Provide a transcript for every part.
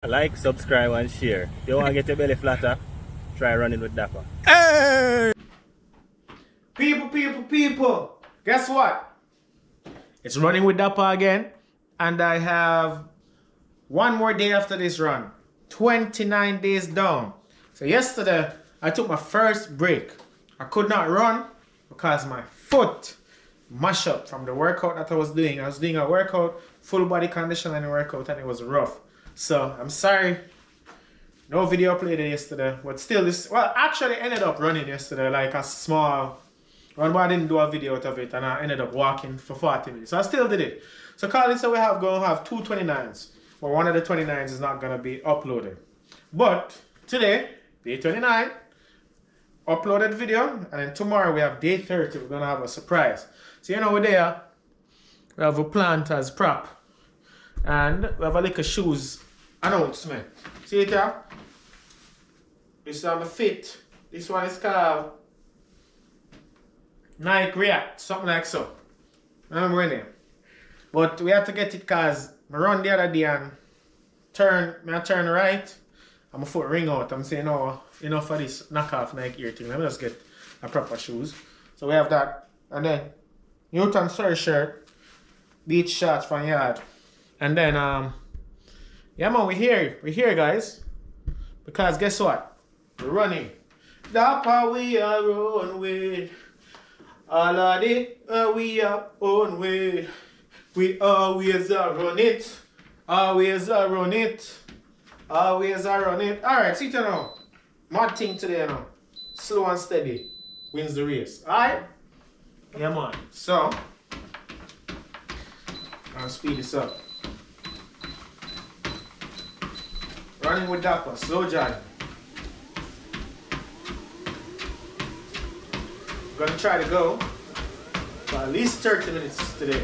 Like, subscribe, and share. If you want to get your belly flatter, try running with Dappa. Hey! People, guess what? It's running with Dappa again, and I have one more day after this run. 29 days down. So yesterday, I took my first break. I could not run because my foot mashed up from the workout that I was doing. I was doing a workout, full body conditioning workout, and it was rough. So I'm sorry, no video uploaded yesterday, but still actually ended up running yesterday, like a small run, but I didn't do a video out of it, and I ended up walking for 40 minutes. So I still did it. So Carly said we're going to have two 29s, but one of the 29s is not going to be uploaded. But today, day 29, uploaded video, and then tomorrow we have day 30, we're going to have a surprise. So you know we're there, we have a plant as prop, and we have a little shoes announcement. See it here? This is on the fit. This one is called Nike React, something like so. I don't remember the name. But we had to get it because I run the other day and turn right, and my foot ring out. I'm saying, no, enough for this knockoff Nike ear thing. Let me just get a proper shoes. So we have that. And then Newton Surrey shirt, beach shorts from yard. And then yeah man, we're here guys. Because guess what? We're running. Dappa we are on with. All of it we are on with. We always are run it. Always are run it. Always are run it. Alright, see you now. Mad thing today now. Slow and steady wins the race. Alright? Yeah man. So I'll speed this up. Running with Dappa, slow jogging. I'm gonna try to go for at least 30 minutes today.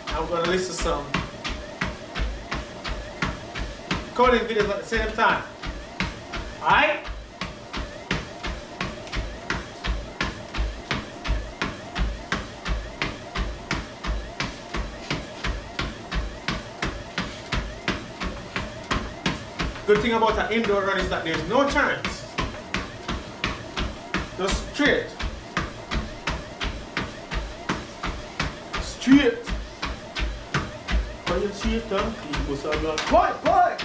I'm gonna listen to some coding videos at the same time. Alright? Good thing about an indoor run is that there's no turns. Just straight. Straight. Can you see it down? Boy!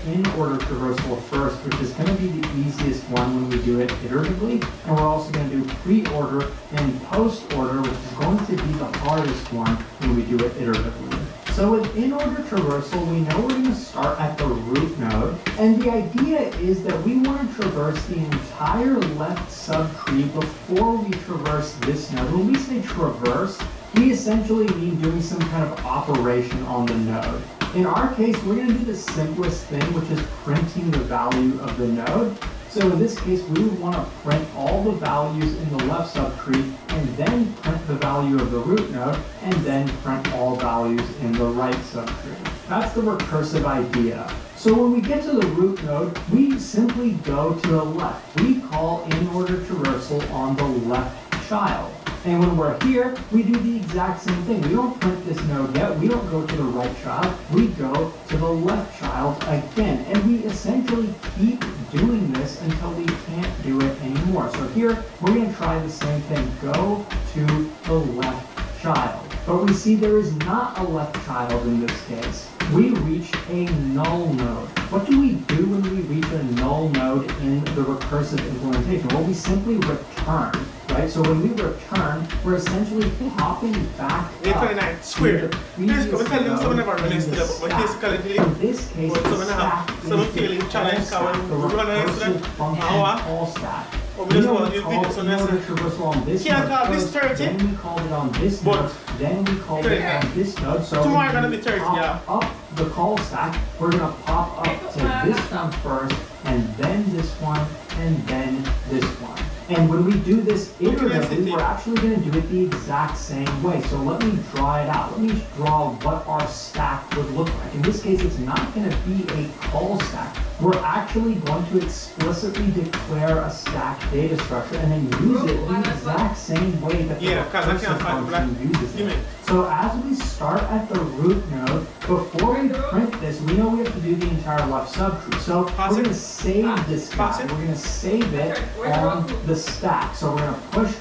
In order traversal first, which is going to be the easiest one when we do it iteratively, and we're also going to do pre-order and post-order, which is going to be the hardest one when we do it iteratively. So with in-order traversal, we know we're going to start at the root node, and the idea is that we want to traverse the entire left subtree before we traverse this node. When we say traverse, we essentially mean doing some kind of operation on the node. In our case, we're going to do the simplest thing, which is printing the value of the node. So in this case, we would want to print all the values in the left subtree, and then print the value of the root node, and then print all values in the right subtree. That's the recursive idea. So when we get to the root node, we simply go to the left. We call in-order traversal on the left child. And when we're here, we do the exact same thing. We don't print this node yet. We don't go to the right child. We go to the left child again. And we essentially keep doing this until we can't do it anymore. So here, we're going to try the same thing. Go to the left child. But we see there is not a left child in this case. we reach a null node. What do we do when we reach a null node in the recursive implementation? Well, we simply return, right? So when we return, we're essentially popping back up 829 square. to the Let's go previous tell them someone never node in released the it, but stack. case currently, In this case, but the someone have stack some is feeling the challenge, call stack, the run an recursive incident, function hour. call stack. Oh, We this know one, we you called did this on in order this. traversal on this Can't node call this first, 30. then we called it on this But node, then we called it Yeah. on this node. So Tomorrow when gonna we be 30, pop yeah. up the call stack, we're gonna pop up to this one first, and then this one, and then this one. And when we do this iteratively, we're actually gonna do it the exact same way. So let me draw it out. Let me draw what our stack would look like. In this case, it's not gonna be a call stack. We're actually going to explicitly declare a stack data structure and then use it the exact same way that the Yeah, 'cause I can't recursive find the black. function uses Give it. me. So as we start at the root node, before we print this, we know we have to do the entire left subtree. So Pass we're it. going to save this Pass guy. it. We're going to save it on the stack. So we're going to push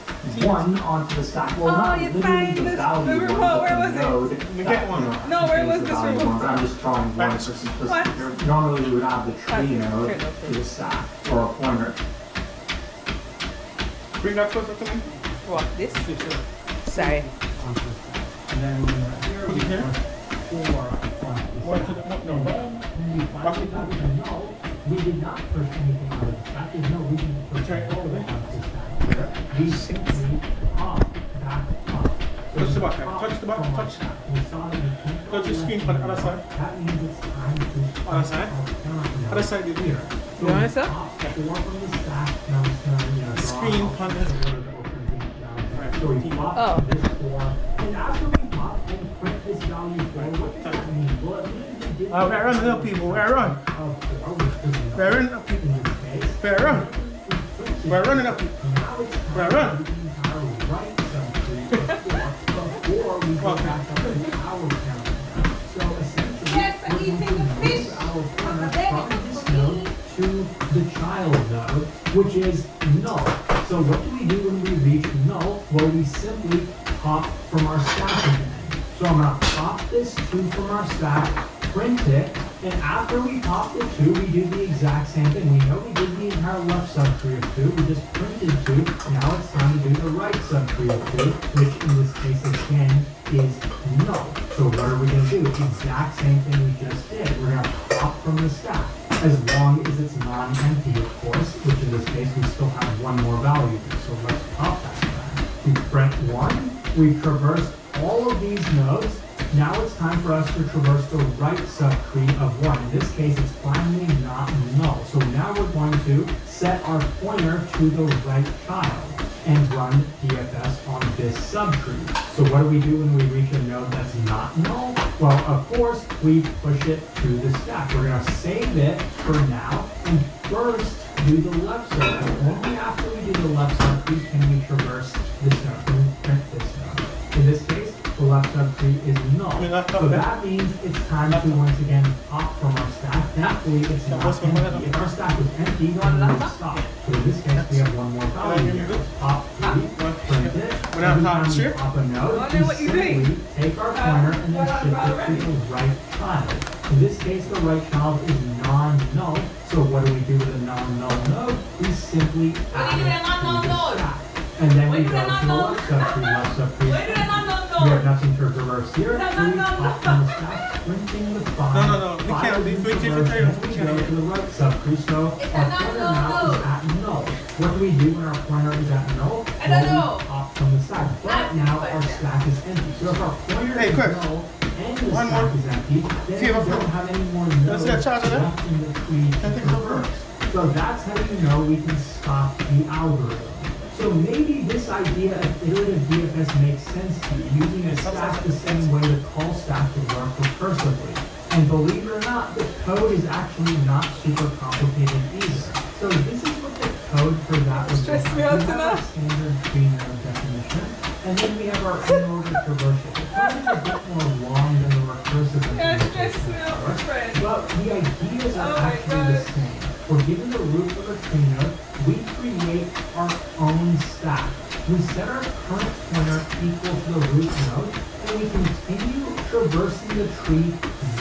1 onto the stack. Well, not you literally find the this- value the one, remote, but where the was it? node. We that, get one. you know, No, where contains was the this value remote? one, but I'm just drawing one Right. for simplicity. What? here. Normally we would have the tree Okay. node Here, to the stack or a pointer. Bring that closer to me. What, this? This, Sorry. And then here Put we it here. have 4 onto the One stack. to the, no. When we finally got to null, we did not push anything out of the stack. There's no reason to push Return all over there. onto the stack. We simply pop back up. So Touch the we button. pop Touch the button. from our Touch. stack. We saw that we can't Touch the go screen left for the and other right. side. That means it's time to Other side? Other side is here. So You want we it, sir? pop 4 from the stack. Now it's going to, draw Screen out on the this. order that we're printing it down. So we pop Oh. this 4. And after we pop and print this value 4, what does that mean? Well, it means we did We're running up, people. We're running. of 4, which is We're running up, people. in this case. We're running. We're running up, people. Now it's We're time running. to do the entire right subtree before we go Okay. back up to our counter. So essentially, Yes, I'm we're going eating to the fish. move our pointer baby from comes this for node me. to the child node, which is null. So what do we do when we reach null? Well, we simply pop from our stack again. So I'm going to pop this 2 from our stack, print it, and after we pop the 2, we do the exact same thing. We know we did the entire left subtree of 2, we just printed 2, now it's time to do the right subtree of 2, which in this case again is null. So what are we going to do? The exact same thing we just did. We're going to pop from the stack, as long as it's non-empty, of course, which in this case we still have one more value here. So let's pop that back. We print 1, we traverse all of these nodes. Now it's time for us to traverse the right subtree of 1. In this case, it's finally not null. So now we're going to set our pointer to the right child and run DFS on this subtree. So what do we do when we reach a node that's not null? Well, of course, we push it to the stack. We're going to save it for now and first do the left subtree. Only after we do the left subtree can we traverse this node, can we print this node. In this case, the left subtree is null. So that means it's time to once again pop from our stack. Thankfully, it's not empty. If our stack was empty, then we would stop. So in this case, we have one more value here. Pop 3, print it. Every time we pop a node, Wonder we what you simply take our pointer and then shift it to the right child. In this case, the right child is non-null. So what do we do with a non-null node? We simply add it to the stack. And then we go to the left subtree. We have nothing to reverse here. So we pop from the stack, printing the 5. No, we can't. We We can't return it. We go can't. to the right subtree. So our pointer now is at null. What do we do when our pointer is at null? I don't know. We pop from the stack. But now our stack is empty. So if our pointer Hey, is quick. null and the One stack more. is empty, then we Fever. don't have any more Let's nodes see that charger there. left in the tree Can I to take it over? traverse. So that's how you know we can stop the algorithm. So maybe this idea of iterative DFS makes sense to you, using a stack the same way the call stack would work recursively. And believe it or not, the code is actually not super complicated either. So this is what the code for that would Stress look me like. out We have our enough. standard tree node definition, and then we have our in-order traversal. The code is a bit more long than the recursive Yeah, stress implementation me out, of course, friend. but the ideas are Oh my actually the God. same. We're given the root of a tree node, we create our own stack. We set our current pointer equal to the root node, and we continue traversing the tree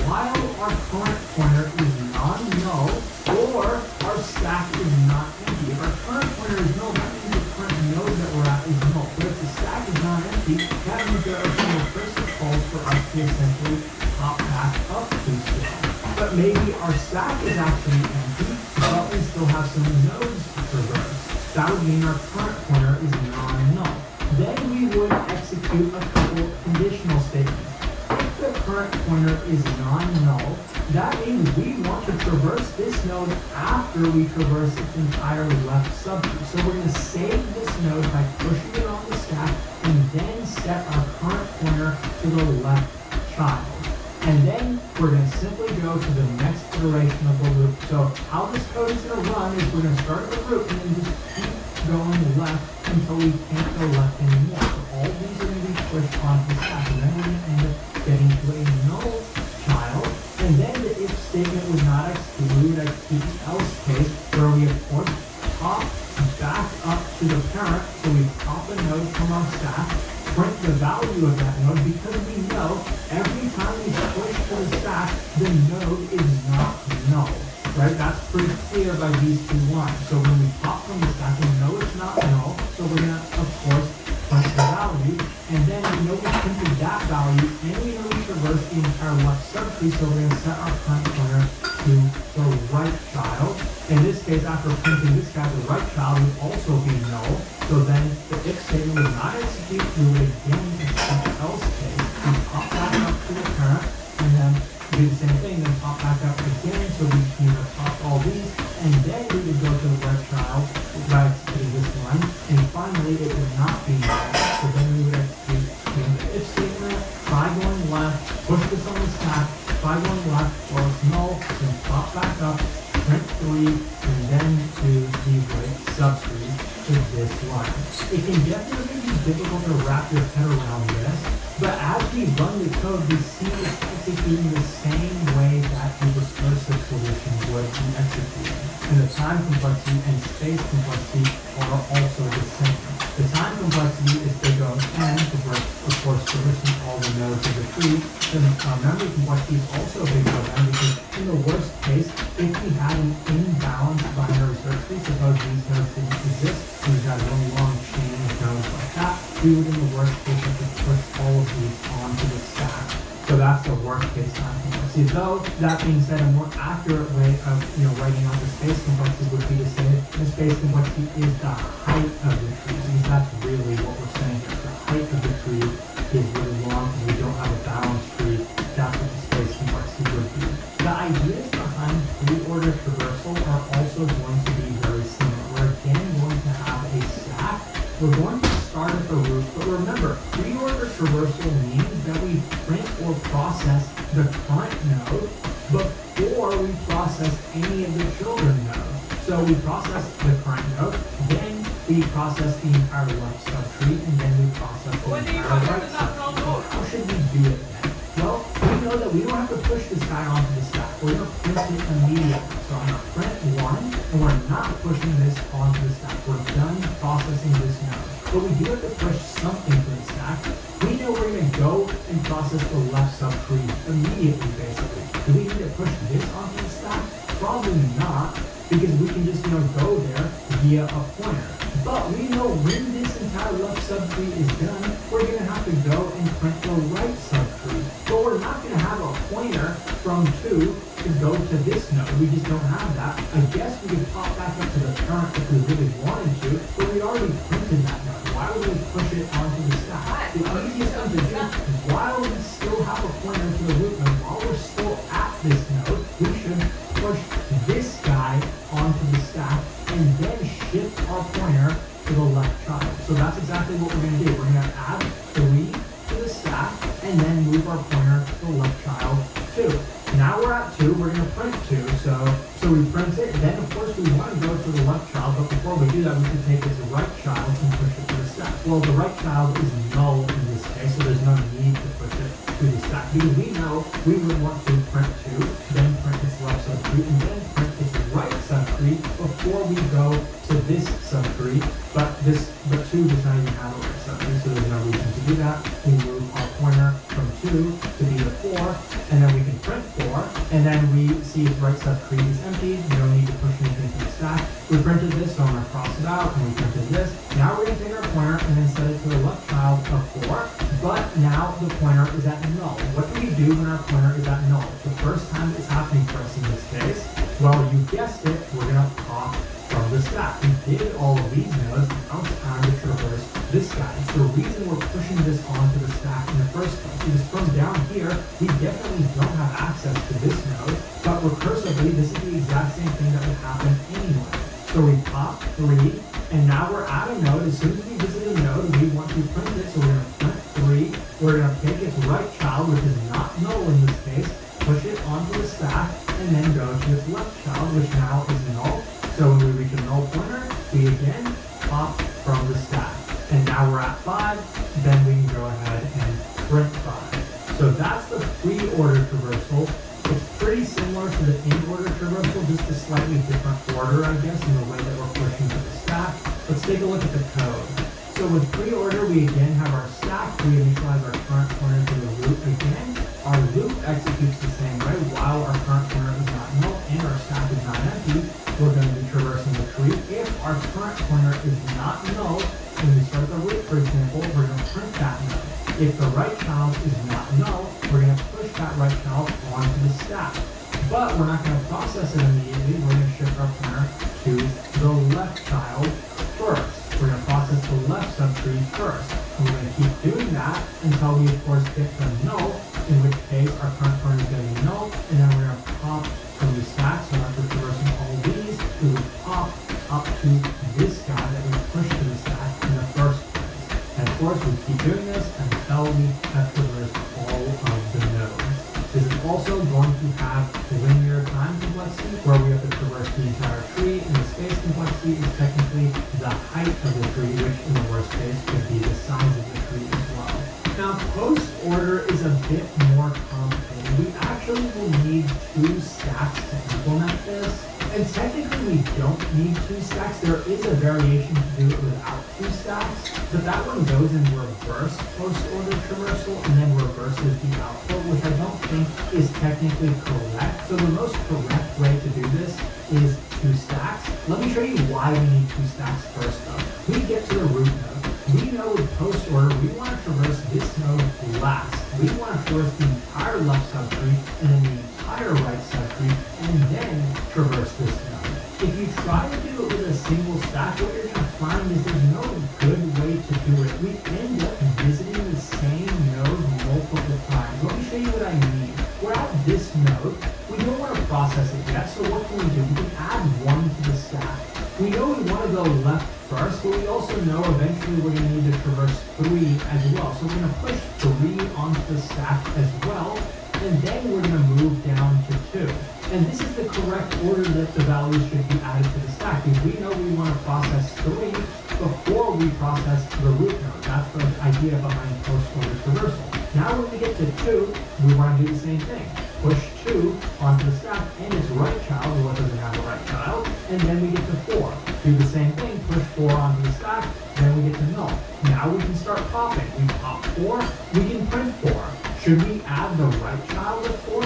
while our current pointer is non-null or our stack is not empty. If our current pointer is null, that means the current node that we're at is null. But if the stack is not empty, that means there are some recursive calls for us to essentially pop back up to stack. But maybe our stack is actually empty, but we still have some nodes to traverse. That would mean our current pointer is non-null. Then we would execute a couple conditional statements. If the current pointer is non-null, that means we want to traverse this node after we traverse its entire left subtree. So we're going to save this node by pushing it on the stack and then set our current pointer to the left child. And then we're going to simply go to the next iteration of the loop. So how this code is going to run is we're going to start at the root and then just keep going left until we can't go left anymore. So all these are going to be pushed onto the stack. And then we're going to end up getting to a null child. And then the if statement would not execute. We would execute the else case where we of course pop back up to the parent. So we pop a node from our stack, print the value of that node because we know every time we push to the stack, the node is not null. Right? That's pretty clear by these two lines. So when we pop from the stack, we know it's not null. So we're going to, of course, print the value. And then we know we printed that value, and we know we traversed the entire left subtree. So we're going to set our current pointer to the right child. In this case, after printing this guy, the right child would also be null. So then the if statement would not execute. We would again execute the else case. We pop back up to the parent, and then do the same thing, then pop back up again. So we pop all these, and then we would go to the right child by executing this line, and finally it would not be null. So then we would execute the if statement, try going left, push this on the stack, try going left, well it's null, then pop back up, print 3, and then to the right subtree to this line. It can definitely be difficult to wrap your head around this, but as we run the code, we see it's executing the same way that the recursive solution would be executing. And the time complexity and space complexity are also the same. The time complexity is big O n, because we're, of course, traversing all the nodes of the tree. The memory complexity is also big O n, because in the worst case, if we had an imbalanced binary search tree, suppose these nodes didn't exist, and we had one long chain of nodes like that, we would, in the worst case, have to push all of these onto the stack. So that's the worst case time complexity. Though, that being said, a more accurate way of writing out the space complexity would be to say the space complexity is the height of the tree. Because that's really what we're saying here. The height of the tree is really long because we don't have a balanced tree. That's what the space complexity would be. The ideas behind pre-order traversal are also going to be very similar. We're again going to have a stack. We're going to start at the root, but remember, pre-order traversal means that we print or process the current node before we process any of the children nodes. So we process the current node, then we process the entire left subtree, and then we process the entire right subtree. How should we do it then? Well, we know that we don't have to push this guy onto the stack. We're going to print it immediately. So I'm going to print 1, and we're not pushing this onto the stack. We're done processing this node. But we do have to push something to the stack. We know we're going to go and process the left subtree immediately, basically. Do we need to push this onto the stack? Probably not, because we can just go there via a pointer. But we know when this entire left subtree is done, we're going to have to go and print the right subtree. But we're not going to have a pointer from 2 to go to this node. We just don't have that. I guess we could pop back up to the parent if we really wanted to, but we already printed that node. Why would we push it onto the stack? The easiest thing to do, while we still have a pointer to the root node, while we're still at this node, we should push this guy onto the stack and then shift our pointer to the left child. So that's exactly what we're going to do. We're going to add 3 to the stack and then move our pointer to the left child 2. Now we're at 2, we're going to print 2, so we print it, then of course we want to go to the left child, but before we do that we should take its right child and push it to the stack. Well, the right child is null in this case, so there's no need to push it to the stack, because we know we would want to print 2, then print its left subtree, and then print its right subtree before we go to this subtree, but 2 does not even have a right subtree, so there's no reason to do that. We move our pointer from 2 to be the 4, and then we can print 4, and then we see its right subtree is empty. We don't need to push anything to the stack. We printed this, so I'm going to cross it out, and we printed this. Now we're going to take our pointer and then set it to the left child of 4, but now the pointer is at null. What do we do when our pointer is at null? It's the first time it's happening for us in this case. Well, you guessed it, we're going to pop from the stack. We did all of these nodes, now it's time to traverse this guy. It's the reason we're pushing this onto the stack in the first place. Because from down here, we definitely don't have access to this node, but recursively, this is the exact same thing that would happen anyway. So we pop 3, and now we're at a node. As soon as we visit a node, we want to print it, so we're going to print 3. We're going to pick its right child, which is not null in this case, push it onto the stack, and then go to its left child, which now is null. So when we reach a null pointer, we again pop from the stack. And now we're at 5, then we can go ahead and print 5. So that's the pre-order traversal. It's pretty similar to the in-order traversal, just a slightly different order, I guess, in the way that we're pushing to the stack. Let's take a look at the code. So with pre-order, we again have our stack. We initialize our current pointer to the root again. Our loop executes the same way while our current pointer is not null and our stack is not empty. We're going to be traversing the tree. If our current pointer is not null, when we start the root, for example, we're going to print that node. If the right child is not null, we're going to push that right child onto the stack. But we're not going to process it immediately. We're going to shift our pointer to the left child first. We're going to process the left subtree first. And we're going to keep doing that until we, of course, get the null, in which case our current pointer is going to be null, and then we're going to pop from the stack. So after traversing all these, we would pop up to this guy that we pushed to the stack in the first place. And of course, we keep doing this until we have traversed all of the nodes. This is also going to have linear time complexity, where we have to traverse the entire tree, and the space complexity is technically the height of the tree, which in the worst case could be the size of the tree as well. Now, post order is a bit more complicated. We actually will need 2 stacks to implement this. And technically we don't need 2 stacks. There is a variation to do it without 2 stacks, but that one goes in reverse post-order traversal and then reverses the output, which I don't think is technically correct. So the most correct way to do this is 2 stacks. Let me show you why we need 2 stacks first though. We get to the root node. We know with post-order, we want to traverse this node last. We want to traverse the entire left subtree and then the entire right subtree and then traverse this node. If you try to do it with a single stack, what you're going to find is there's no good way to do it. We end up visiting the same node multiple times. Let me show you what I mean. We're at this node. We don't want to process it yet, so what can we do? We can add 1 to the stack. We know we want to go left first, but we also know eventually we're going to need to traverse 3 as well. So we're going to push 3 onto the stack as well, and then we're going to move down to 2. And this is the correct order that the values should be added to the stack, because we know we want to process 3 before we process the root node. That's the idea behind post-order traversal. Now when we get to 2, we want to do the same thing. Push 2 onto the stack and its right child, well, it doesn't have a right child, and then we get to 4. Do the same thing, push 4 onto the stack, then we get to null. Now we can start popping. We pop 4, we can print 4. Should we add the right child at 4?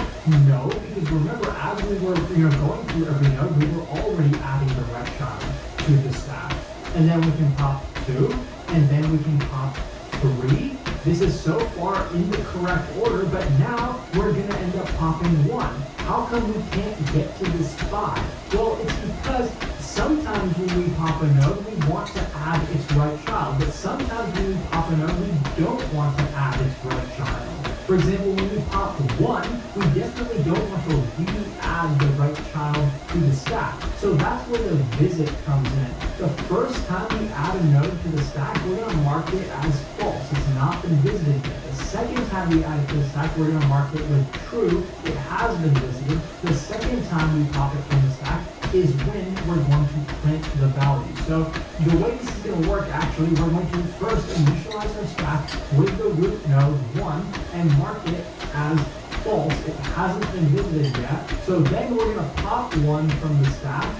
No, because remember, as we were going through every node, we were already adding the right child to the stack. And then we can pop 2, and then we can pop 3. This is so far in the correct order, but now we're going to end up popping 1. How come we can't get to this 5? Well, it's because sometimes when we pop a node, we want to add its right child, but sometimes when we pop a node, we don't want to add its right child. For example, when we pop 1, we definitely don't want to re-add the right child to the stack. So that's where the visit comes in. The first time we add a node to the stack, we're going to mark it as false. It's not been visited yet. The second time we add it to the stack, we're going to mark it with true. It has been visited. The second time we pop it from the stack is when we're going to print the value. So the way this is going to work, actually, we're going to first initialize our stack with the root node 1 and mark it as false. It hasn't been visited yet. So then we're going to pop 1 from the stack.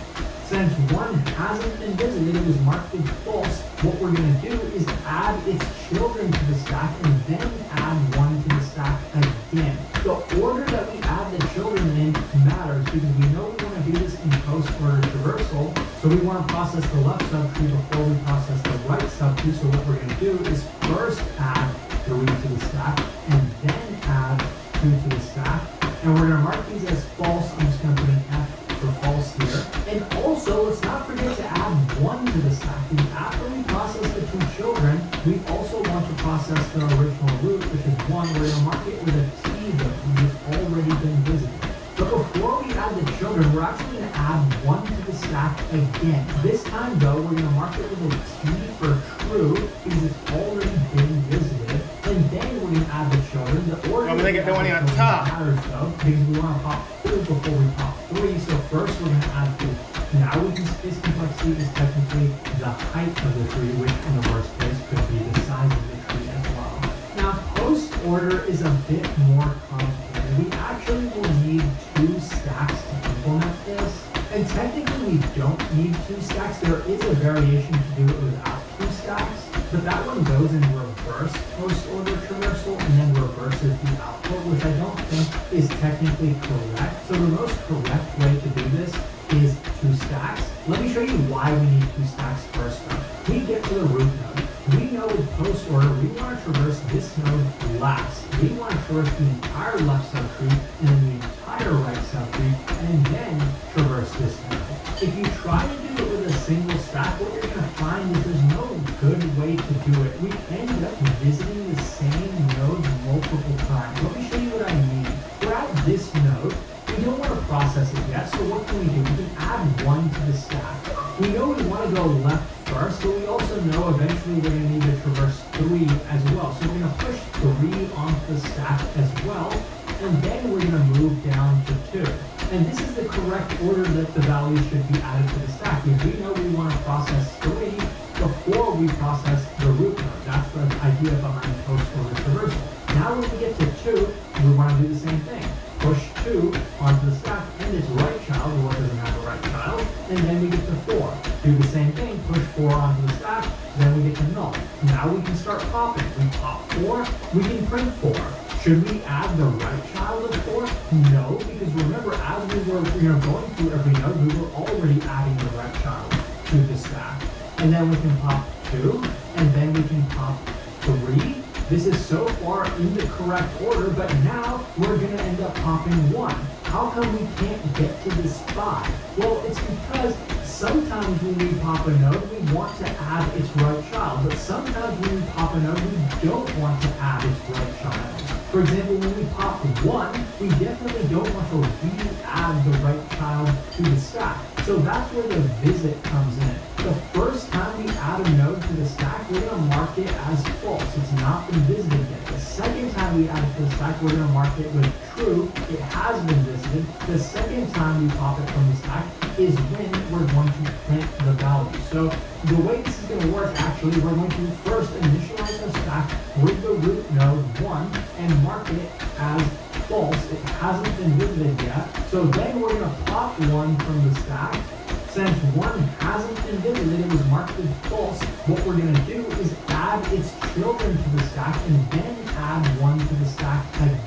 Since 1 hasn't been visited, it was marked with false, what we're going to do is add its children to the stack and then add 1 to the stack again. The order that we add the children process the left subtree before we process the right subtree. So what we're going to do is first add 3 to the stack and then add 2 to the stack. And we're going to mark these as false. I'm just going to put an F for false here. And also, let's not forget to add 1 to the stack. Because after we process the two children, we also want to process the original root, which is 1. We're going to mark it with a T though, which has already been visited. But before we add the children, we're actually going to add 1 to the stack again. This time though, we're going to mark it with a T for true because it's already been visited. And then we're going to add the children. The order I'm gonna get the one on top. matters though, because we want to pop 2 before we pop 3. So first we're going to add 2. Now we can space complexity is technically the height of the tree, which in the worst case could be the size of the tree as well. Now post order is a bit more complicated. We actually will need 2 stacks to implement this. And technically we don't need 2 stacks. There is a variation to do it without 2 stacks, but that one goes in reverse post order traversal and then reverses the output, which I don't think is technically correct. So the most correct way to do this is 2 stacks. Let me show you why we need 2 stacks first though. We get to the root node. We know with post order, we want to traverse this node last. We want to traverse the entire left subtree and then the entire right subtree and then traverse this node. If you try to do it with a single stack, what you're going to find is there's no good way to do it. We end up visiting the same node multiple times. Let me show you what I mean. We're at this node. We don't want to process it yet, so what can we do? We can add 1 to the stack. We know we want to go left first, but we also know eventually we're going to need to traverse 3 as well. So we're going to push 3 onto the stack as well, and then we're going to move down to 2. And this is the correct order that the values should be added to the stack, because we know we want to process 3 before we process the root node. That's the idea behind post order traversal. Now when we get to 2, we want to do the same thing. Push 2 onto the stack and its right child, or it doesn't have a right child, and then we get to 4. Do the same thing, push 4 onto the stack, then we get to null. Now we can start popping. We pop 4, we can print 4. Should we add the right child of 4? No, because remember, as we were going through every node, we were already adding the right child to the stack. And then we can pop 2, and then we can pop 3. This is so far in the correct order, but now we're going to end up popping 1. How come we can't get to this 5? Well, it's because sometimes when we pop a node, we want to add its right child, but sometimes when we pop a node, we don't want to add its right child. For example, when we pop 1, we definitely don't want to re-add the right child to the stack. So that's where the visit comes in. The first time we add a node to the stack, we're going to mark it as false. It's not been visited yet. The second time we add it to the stack, we're going to mark it with true. It has been visited. The second time we pop it from the stack is when we're going to print the value. So the way this is going to work, actually, we're going to first initialize our stack with the root node 1 and mark it as false. It hasn't been visited yet. So then we're going to pop 1 from the stack. Since 1 hasn't been visited, it was marked as false. What we're going to do is add its children to the stack and then add 1 to the stack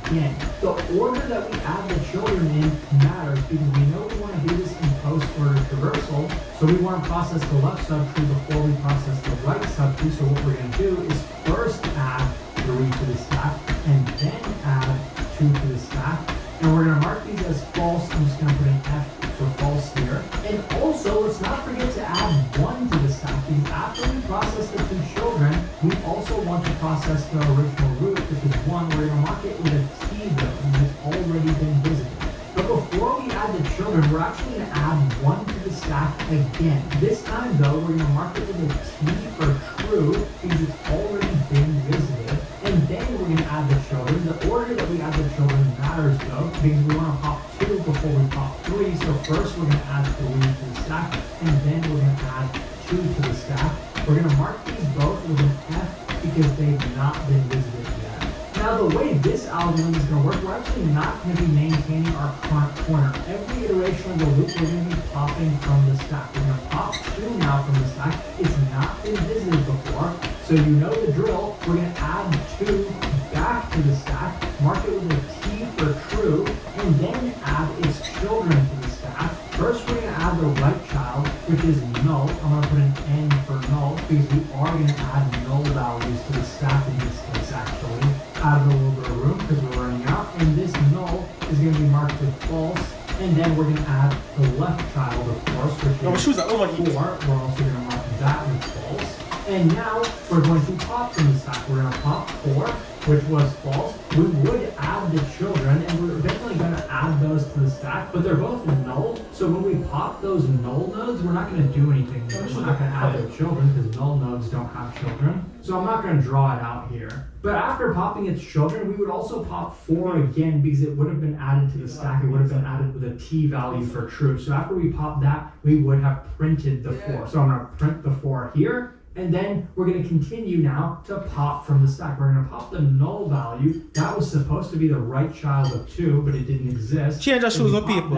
again. The order that we add the children in matters because we know we want to do this in post order traversal. So we want to process the left subtree before we process the right subtree. So what we're going to do is first add 3 to the stack and then add 2 to the stack. And we're going to mark these as false. I'm just going to put an F for false here. And also, let's not forget to add 1 to the stack because after we process the 2 children, we also want to process the original root, which is 1. We're going to mark it with a T though, and it's already been visited. But before we add the children, we're actually going to add 1 to the stack again. This time though, we're going to mark it with a T for true because it's already been visited. And then we're going to add the children. The order that we add the children matters though, because we want to pop 2 before we pop 3. So first we're going to add 3 to the stack, and then we're going to add 2 to the stack. We're going to mark these both with an F because they've not been visited yet. Now the way this algorithm is going to work, we're actually not going to be maintaining our front corner. Every iteration of the loop, we're going to be popping from the stack. We're going to pop 2 now from the stack. It's not been visited before, so you know the drill. We're going to add 2 back to the stack, mark it with a T for true, and then add its children to the stack. First, we're going to add the right child, which which is null. I'm going to put an N for null because we are going to add null values to the stack in this case, actually. Add a little bit of room because we're running out. And this null is going to be marked with false. And then we're going to add the left child, of course, which is 4. We're also going to mark that with false. And now we're going to pop from the stack. We're going to pop 4, which was false. We would add the children, and we're eventually going to add those to the stack, but they're both null. So when we pop those null nodes, we're not going to do anything. We're not going to add their children because null nodes don't have children. So I'm not going to draw it out here. But after popping its children, we would also pop 4 again because it would have been added to the stack. It would have been added with a T value for true. So after we pop that, we would have printed the 4. So I'm going to print the 4 here. And then we're going to continue now to pop from the stack. We're going to pop the null value. That was supposed to be the right child of 2, but it didn't exist. Change the shoes on people.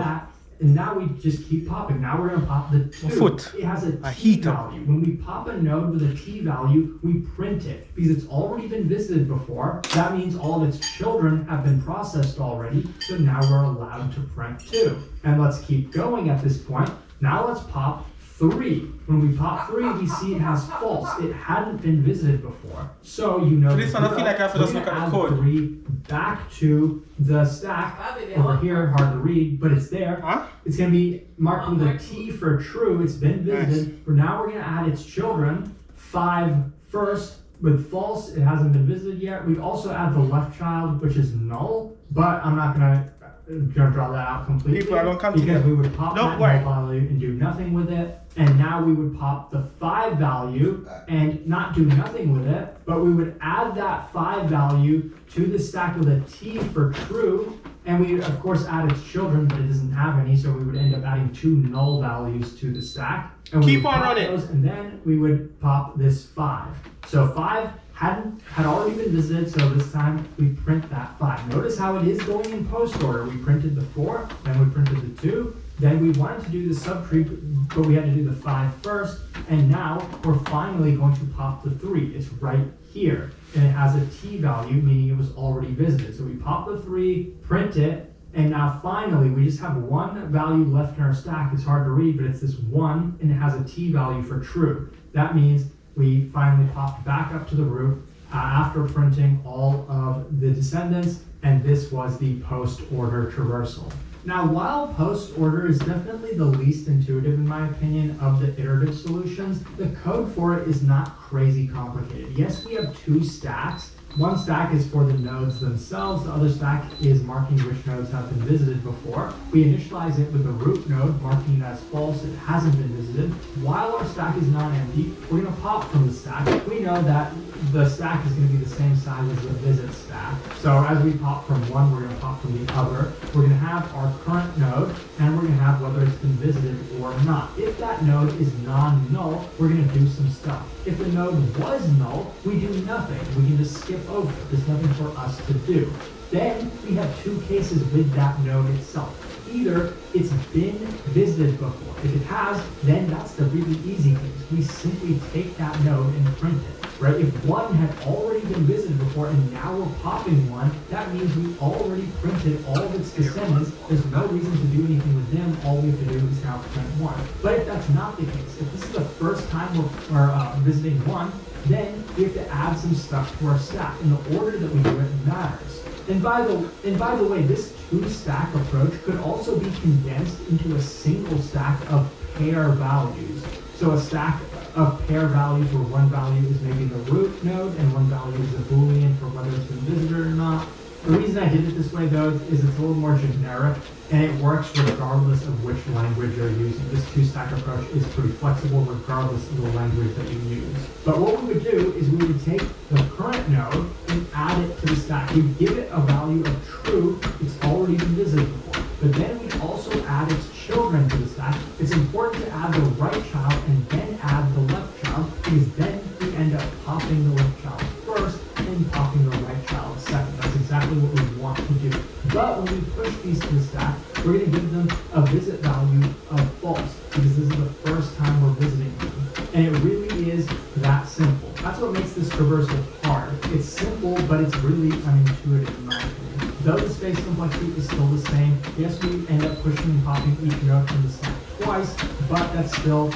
And now we just keep popping. Now we're going to pop the 2. Foot. It has a T value. When we pop a node with a T value, we print it because it's already been visited before. That means all of its children have been processed already. So now we're allowed to print 2. And let's keep going at this point. Now let's pop 3. When we pop 3, we see it has false. It hadn't been visited before. So you know this one, I feel like I have to just look at the code. 3 back to the stack over here, hard to read, but it's there. It's going to be marked with a T for true. It's been visited. Nice. Now we're going to add its children. 5 first with false. It hasn't been visited yet. We also add the left child, which is null, but I'm not going to draw that out completely because we would pop that null value and do nothing with it. And now we would pop the 5 value and not do nothing with it, but we would add that 5 value to the stack with a T for true. And we, of course, add its children, but it doesn't have any, so we would end up adding 2 null values to the stack. And we keep on running. And then we would pop this 5. So 5 had already been visited, so this time we print that 5. Notice how it is going in post order. We printed the 4, then we printed the 2, then we wanted to do the subtree, but we had to do the 5 first, and now we're finally going to pop the 3. It's right here, and it has a T value, meaning it was already visited. So we pop the 3, print it, and now finally we just have 1 value left in our stack. It's hard to read, but it's this 1, and it has a T value for true. That means we finally popped back up to the roof after printing all of the descendants, and this was the post-order traversal. Now, while post-order is definitely the least intuitive, in my opinion, of the iterative solutions, the code for it is not crazy complicated. Yes, we have 2 stacks. One stack is for the nodes themselves, the other stack is marking which nodes have been visited before. We initialize it with the root node, marking it as false, it hasn't been visited. While our stack is non-empty, we're going to pop from the stack. We know that the stack is going to be the same size as the visit stack. So as we pop from one, we're going to pop from the other. We're going to have our current node, and we're going to have whether it's been visited or not. If that node is non-null, we're going to do some stuff. If the node was null, we do nothing. We can just skip over. There's nothing for us to do. Then we have 2 cases with that node itself. Either it's been visited before. If it has, then that's the really easy case. We simply take that node and print it, right? If one had already been visited before and now we're popping one, that means we already printed all of its descendants. There's no reason to do anything with them. All we have to do is now print one. But if that's not the case, if this is the first time we're visiting one, then we have to add some stuff to our stack. And the order that we do it matters. And by the way, this 2-stack approach could also be condensed into a single stack of pair values. So a stack of pair values where one value is maybe the root node and one value is a Boolean for whether it's been visited or not. The reason I did it this way though is it's a little more generic and it works regardless of which language you're using. This 2-stack approach is pretty flexible regardless of the language that you use. But what we would do is we would take the current node and add it to the stack. We'd give it a value of true. It's already been visited before. But then we also add its children to the stack. It's important to add the right child and then add the left child because then we end up popping the left child first and popping the right child second. That's exactly what we want to do. But when we push these to the stack, we're going to give them a visit value of false because this is the first time we're visiting them. And it really is that simple. That's what makes this traversal hard. It's simple, but it's really unintuitive in my opinion. Though the space complexity is still the same, yes, we end up pushing and popping each node from the stack twice, but that's still,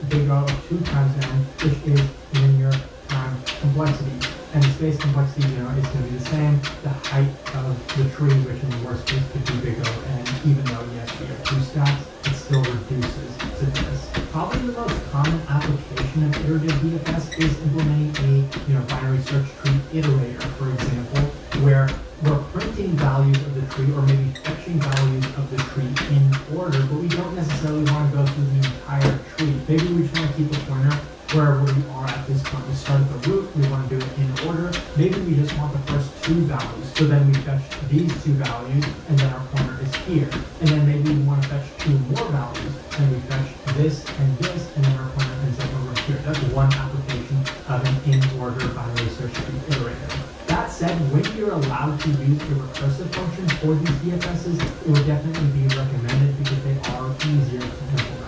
big O of 2 times n, which is linear time complexity. And the space complexity, is going to be the same. The height of the tree, which in the worst case could be big O n, even though, yes, we have 2 stacks, it still reduces to this. Probably the most common application of iterative DFS is implementing a, binary search tree iterator, for example, where we're printing values of the tree or maybe fetching values of the tree in order, but we don't necessarily want to go through the entire tree. Maybe we just want to keep a pointer wherever we are at this point. We start at the root, we want to do it in order. Maybe we just want the first 2 values, so then we fetch these 2 values, and then our pointer is here. And then maybe we want to fetch 2 more values, and we fetch this, and then our pointer ends up over here. That's one application of an in-order binary search tree iterator. That said, when you're allowed to use the recursive function for these DFSs, it would definitely be recommended because they are easier to implement.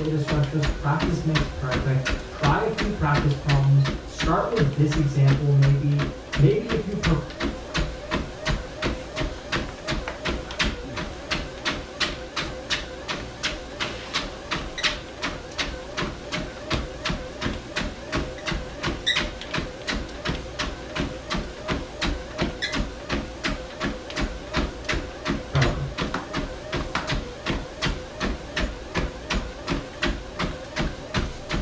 Data structures, practice makes perfect. Try a few practice problems. Start with this example, maybe if you prefer.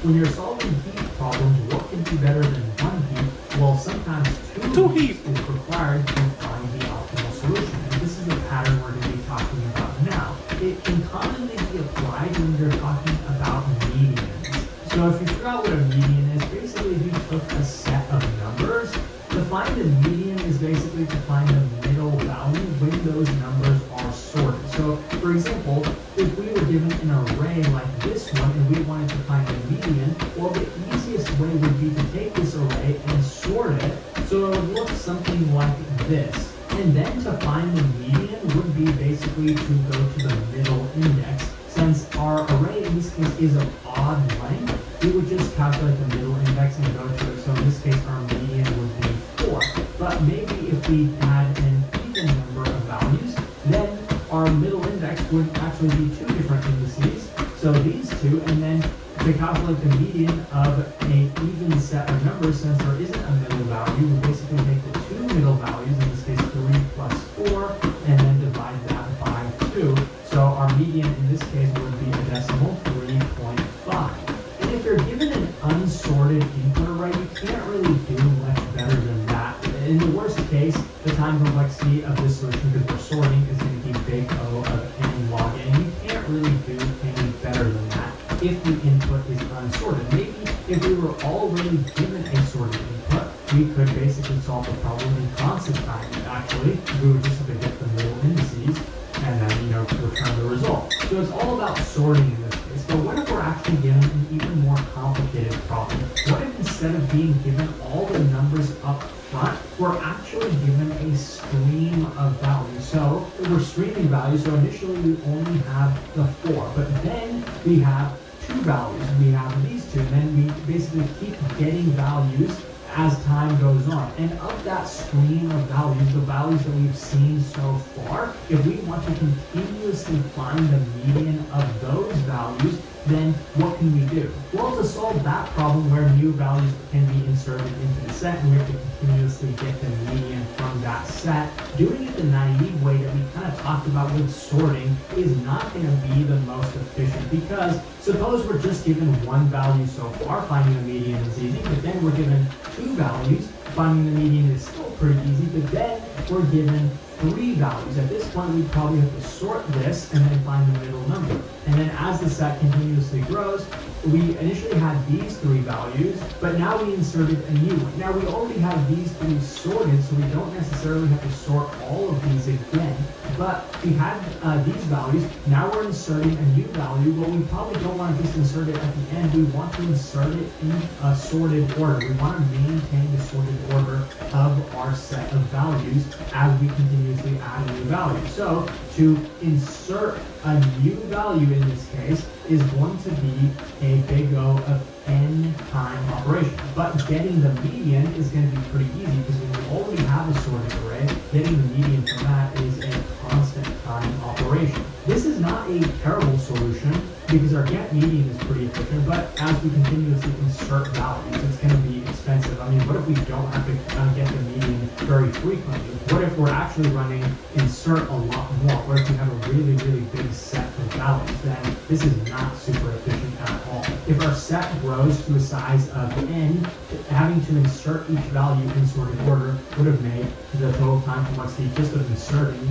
When you're solving heap problems, what can be better than one heap? Well, sometimes two heaps is required to find the optimal solution. And this is the pattern we're going to be talking about now. It can commonly be applied when you're talking about medians. So if you figure out what a median is, basically if you took a set of numbers, to find the median is basically to find the middle value when those numbers are sorted. So, for example, if we were given an array like this one and we wanted to find the median, well, the easiest way would be to take this array and sort it so it would look something like this. And then to find the median would be basically to go to the middle index. Since our array in this case is of odd length, we would just calculate the middle index and go to it. So in this case, our median would be 4. But maybe if we had an even number of values, then our middle index would actually be 2 different indices. So these 2, and then to calculate the median of an even set of numbers, since there isn't a middle value, we basically take the 2 middle values, in this case 3 plus 4, and then divide that by 2. So our median in this case would be a decimal 3.5. And if you're given an unsorted input array, you can't really do much better than that. In the worst case, the time complexity of this solution, because we're sorting, is going to be big O of n log n. You can't really do any better than that if the input is unsorted. Maybe if we were already given a sorted input, we could basically solve the problem in constant time. Actually, we would just have to get the middle indices and then, return the result. So it's all about sorting in this case. But what if we're actually given an even more complicated problem? What if instead of being given all the numbers up front, we're actually given a stream of values? So we're streaming values, so initially we only have the 4, but then we have 2 values. We have these 2, and then we basically keep getting values as time goes on. And of that stream of values, the values that we've seen so far, if we want to continuously find the median of those values, then what can we do? Well, to solve that problem where new values can be inserted into the set and we have to continuously get the median from that set, doing it the naive way that we kind of talked about with sorting is not going to be the most efficient, because suppose we're just given 1 value so far, finding the median is easy, but then we're given 2 values, finding the median is still pretty easy, but then we're given 3 values. At this point, we'd probably have to sort this and then find the middle number. And then as the set continuously grows, we initially had these 3 values, but now we inserted a new one. Now we already have these 3 sorted, so we don't necessarily have to sort all of these again. But we had these values, now we're inserting a new value, but we probably don't want to just insert it at the end. We want to insert it in a sorted order. We want to maintain the sorted order of our set of values as we continuously add a new value. So to insert a new value in this case is going to be a big O of n time operation. But getting the median is going to be pretty easy because when we already have a sorted array, getting the median from that is a constant time operation. This is not a terrible solution because our get median is pretty efficient, but as we continuously insert values, it's going to be expensive. I mean, what if we don't have to get the median very frequently? What if we're actually running insert a lot more? What if we have a really, really big set of values? Then this is not super efficient at all. If our set grows to a size of n, having to insert each value in sorted order would have made the total time complexity just of inserting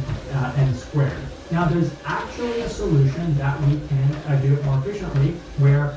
n squared. Now there's actually a solution that we can do it more efficiently where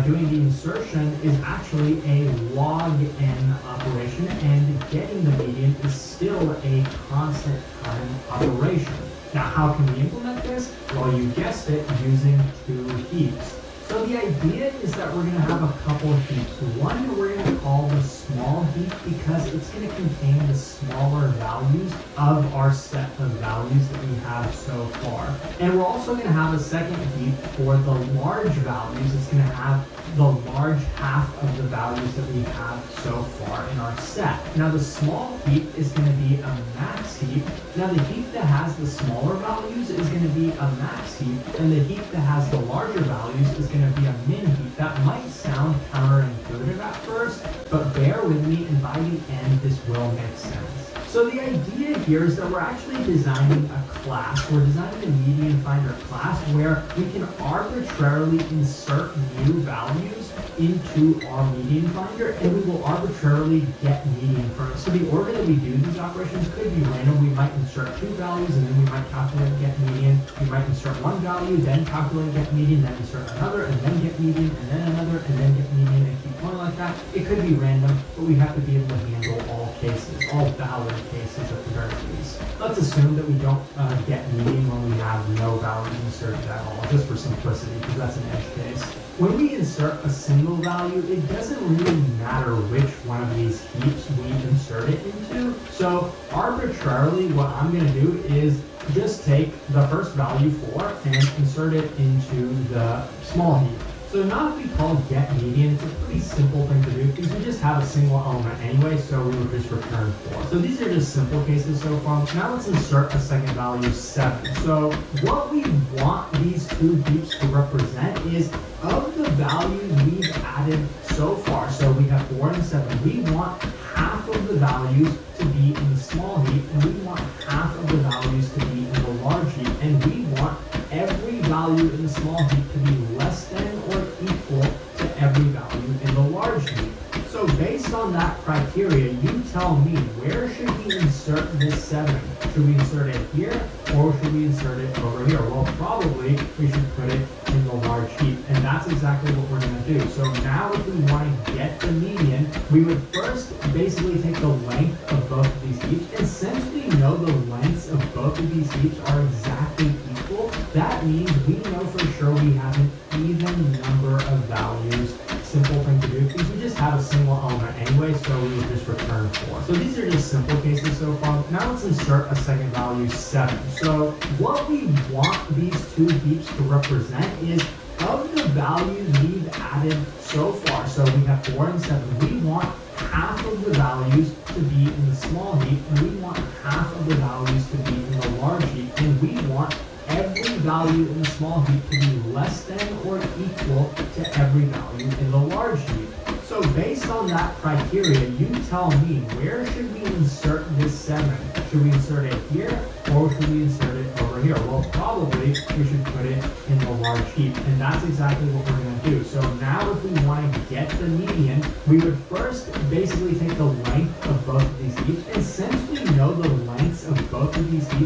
doing the insertion is actually a log n operation and getting the median is still a constant time operation. Now how can we implement this? Well, you guessed it, using 2 heaps. So the idea is that we're going to have a couple of heaps. One we're going to call the small heap because it's going to contain the smaller values of our set of values that we have so far. And we're also going to have a second heap for the large values. It's going to have the large half of the values that we have so far in our set. Now the small heap is going to be a max heap. Now the heap that has the smaller values is going to be a max heap, and the heap that has the larger values is going to be a min heap. That might sound counterintuitive at first, but bear with me, and by the end this will make sense. So the idea here is that we're actually designing a class. We're designing a median finder class where we can arbitrarily insert new values into our median finder, and we will arbitrarily get median from it. So the order that we do these operations could be random. We might insert 2 values, and then we might calculate get median. We might insert 1 value, then calculate get median, then insert another, and then get median, and then another, and then get median, and keep going like that. It could be random, but we have to be able to handle all cases, all valid cases at the very least. Let's assume that we don't get median when we have no values inserted at all, just for simplicity, because that's an edge case. When we insert a single value, it doesn't really matter which one of these heaps we insert it into. So arbitrarily, what I'm going to do is just take the first value 4 and insert it into the small heap. So now if we call get median, it's a pretty simple thing to do because we just have a single element anyway, so we would just return 4. So these are just simple cases so far. Now let's insert a second value 7. So what we want these 2 heaps to represent is of the values we've added so far. So we have 4 and 7. We want half of the values to be in the small heap, and we want half of the values to be in the large heap, and we want every value in the small heap to be less than or equal to every value in the large heap. So based on that criteria, you tell me, where should we insert this 7? Should we insert it here, or should we insert it over here? Well, probably we should put it in the large heap, and that's exactly what we're going to do. So now if we want to get the median, we would first basically take the length of both of these heaps, and since we know the lengths of both of these heaps are exactly equal, that means we know for sure we have an even number of values. Simple thing to do because we just have a single element anyway, so we would just return 4. So these are just simple cases so far. Now let's insert a second value 7. So what we want these 2 heaps to represent is of the values we've added so far. So we have 4 and 7. We want half of the values to be in the small heap, and we want half of the values to be in the large heap, and we want every value in the small heap to be less than or equal to every value in the large heap. So based on that criteria, you tell me, where should we insert this 7? Should we insert it here, or should we insert it over here? Well, probably we should put it in the large heap, and that's exactly what we're going to do. So now if we want to get the median, we would first basically take the length of both of these heaps, and since we know the lengths of both of these heaps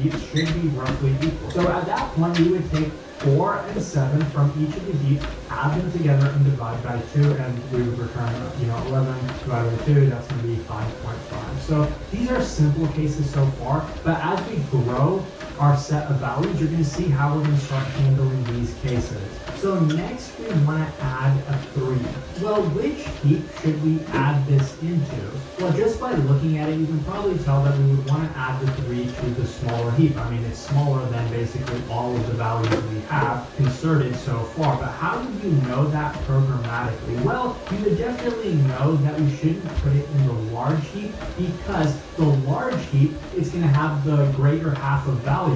heaps should be roughly equal. So at that point, we would take 4 and 7 from each of the heaps, add them together and divide by 2, and we would return, 11 divided by 2, that's going to be 5.5. So these are simple cases so far, but as we grow our set of values, you're going to see how we're going to start handling these cases. So next we want to add a 3. Well, which heap should we add this into? Well, just by looking at it, you can probably tell that we would want to add the 3 to the smaller heap. I mean, it's smaller than basically all of the values we have inserted so far. But how do you know that programmatically? Well, you would definitely know that we shouldn't put it in the large heap, because the large heap is going to have the greater half of values.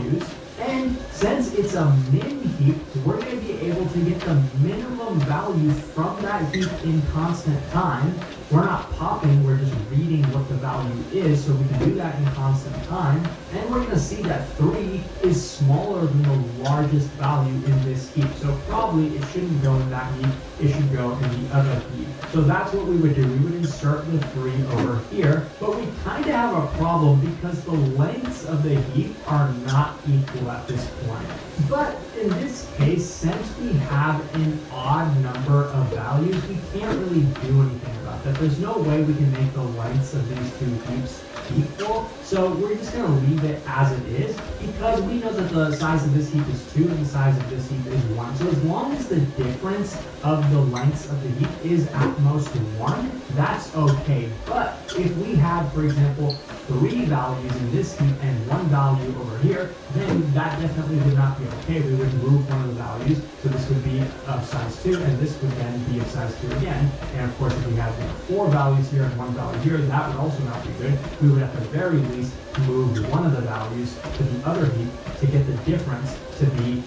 And since it's a min heap, we're going to be able to get the minimum value from that heap in constant time. We're not popping, we're just reading what the value is, so we can do that in constant time. And we're going to see that 3 is smaller than the largest value in this heap. So probably it shouldn't go in that heap, it should go in the other heap. So that's what we would do. We would insert the 3 over here, but we kind of have a problem because the lengths of the heap are not equal at this point. But in this case, since we have an odd number of values, we can't really do anything about that. There's no way we can make the lengths of these two heaps equal, so we're just going to leave it as it is, because we know that the size of this heap is 2 and the size of this heap is 1. So as long as the difference of the lengths of the heap is at most 1, that's okay. But if we had, for example, 3 values in this heap and 1 value over here, then that definitely would not be okay. We would move one of the values, so this would be of size 2, and this would then be of size 2 again. And of course, if we had 4 values here and 1 value here, that would also not be good. We would at the very least move one of the values to the other heap to get the difference to be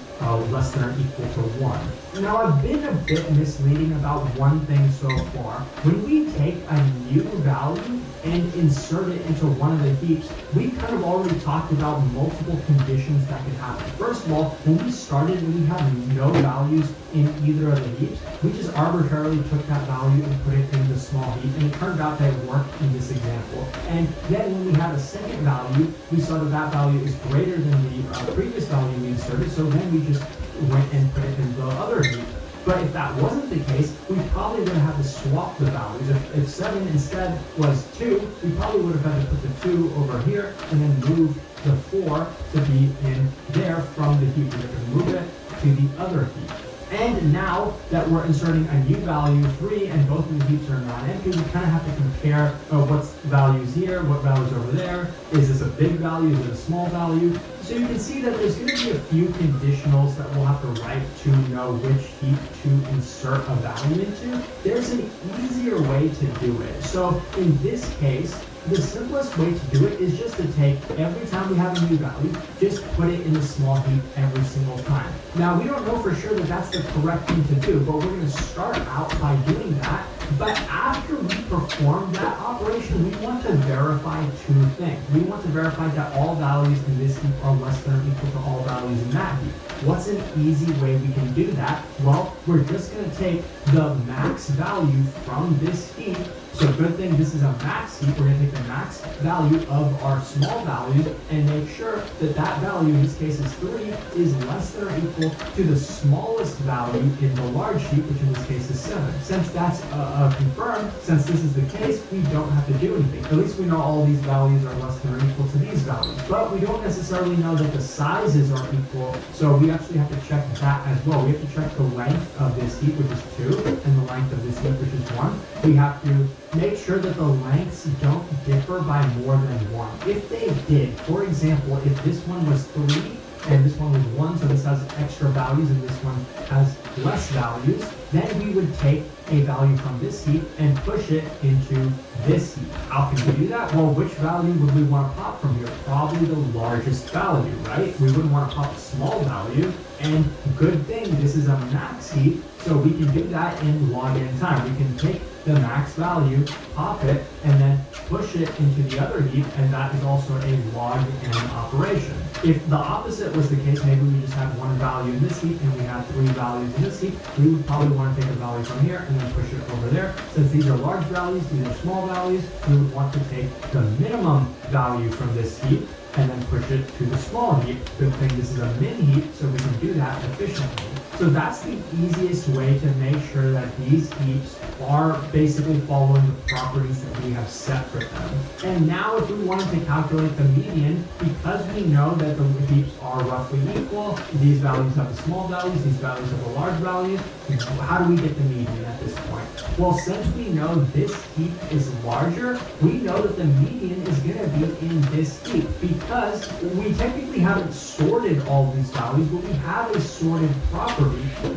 less than or equal to 1. Now, I've been a bit misleading about one thing so far. When we take a new value and insert it into one of the heaps, we kind of already talked about multiple conditions that could happen. First of all, when we started, when we had no values in either of the heaps, we just arbitrarily took that value and put it in the small heap, and it turned out that it worked in this example. And then when we had a second value, we saw that that value is greater than the previous value we inserted, so then we just went and put it in the other heap. But if that wasn't the case, we probably would have had to swap the values. If 7 instead was 2, we probably would have had to put the 2 over here and then move the 4 to be in there from the heap. We have to move it to the other heap. And now that we're inserting a new value, 3, and both of the heaps are non-empty, we kind of have to compare what's values here, what values over there. Is this a big value? Is it a small value? So you can see that there's going to be a few conditionals that we'll have to write to know which heap to insert a value into. There's an easier way to do it. So in this case, the simplest way to do it is just to take every time we have a new value, just put it in the small heap every single time. Now, we don't know for sure that that's the correct thing to do, but we're going to start out by doing that. But after we perform that operation, we want to verify 2 things. We want to verify that all values in this heap are less than or equal to all values in that heap. What's an easy way we can do that? Well, we're just going to take the max value from this heap. So good thing this is a max heap. We're going to take the max value of our small values and make sure that that value, in this case is 3, is less than or equal to the smallest value in the large heap, which in this case is 7. Since that's confirmed, since this is the case, we don't have to do anything. At least we know all these values are less than or equal to these values. But we don't necessarily know that the sizes are equal, so we actually have to check that as well. We have to check the length of this heap, which is 2, and the length of this heap, which is 1. We have to make sure that the lengths don't differ by more than 1. If they did, for example, if this one was 3 and this one was 1, so this has extra values and this one has less values, then we would take a value from this heap and push it into this heap. How can we do that? Well, which value would we want to pop from here? Probably the largest value, right? We wouldn't want to pop a small value. And good thing, this is a max heap, so we can do that in log n time. We can take the max value, pop it, and then push it into the other heap, and that is also a log n operation. If the opposite was the case, maybe we just had 1 value in this heap and we had 3 values in this heap, we would probably want to take a value from here and then push it over there. Since these are large values, these are small values, we would want to take the minimum value from this heap and then push it to the small heap. Good thing this is a min heap, so we can do that efficiently. So that's the easiest way to make sure that these heaps are basically following the properties that we have set for them. And now if we wanted to calculate the median, because we know that the heaps are roughly equal, these values have the small values, these values have the large values, how do we get the median at this point? Well, since we know this heap is larger, we know that the median is going to be in this heap because we technically haven't sorted all these values, but we have a sorted property.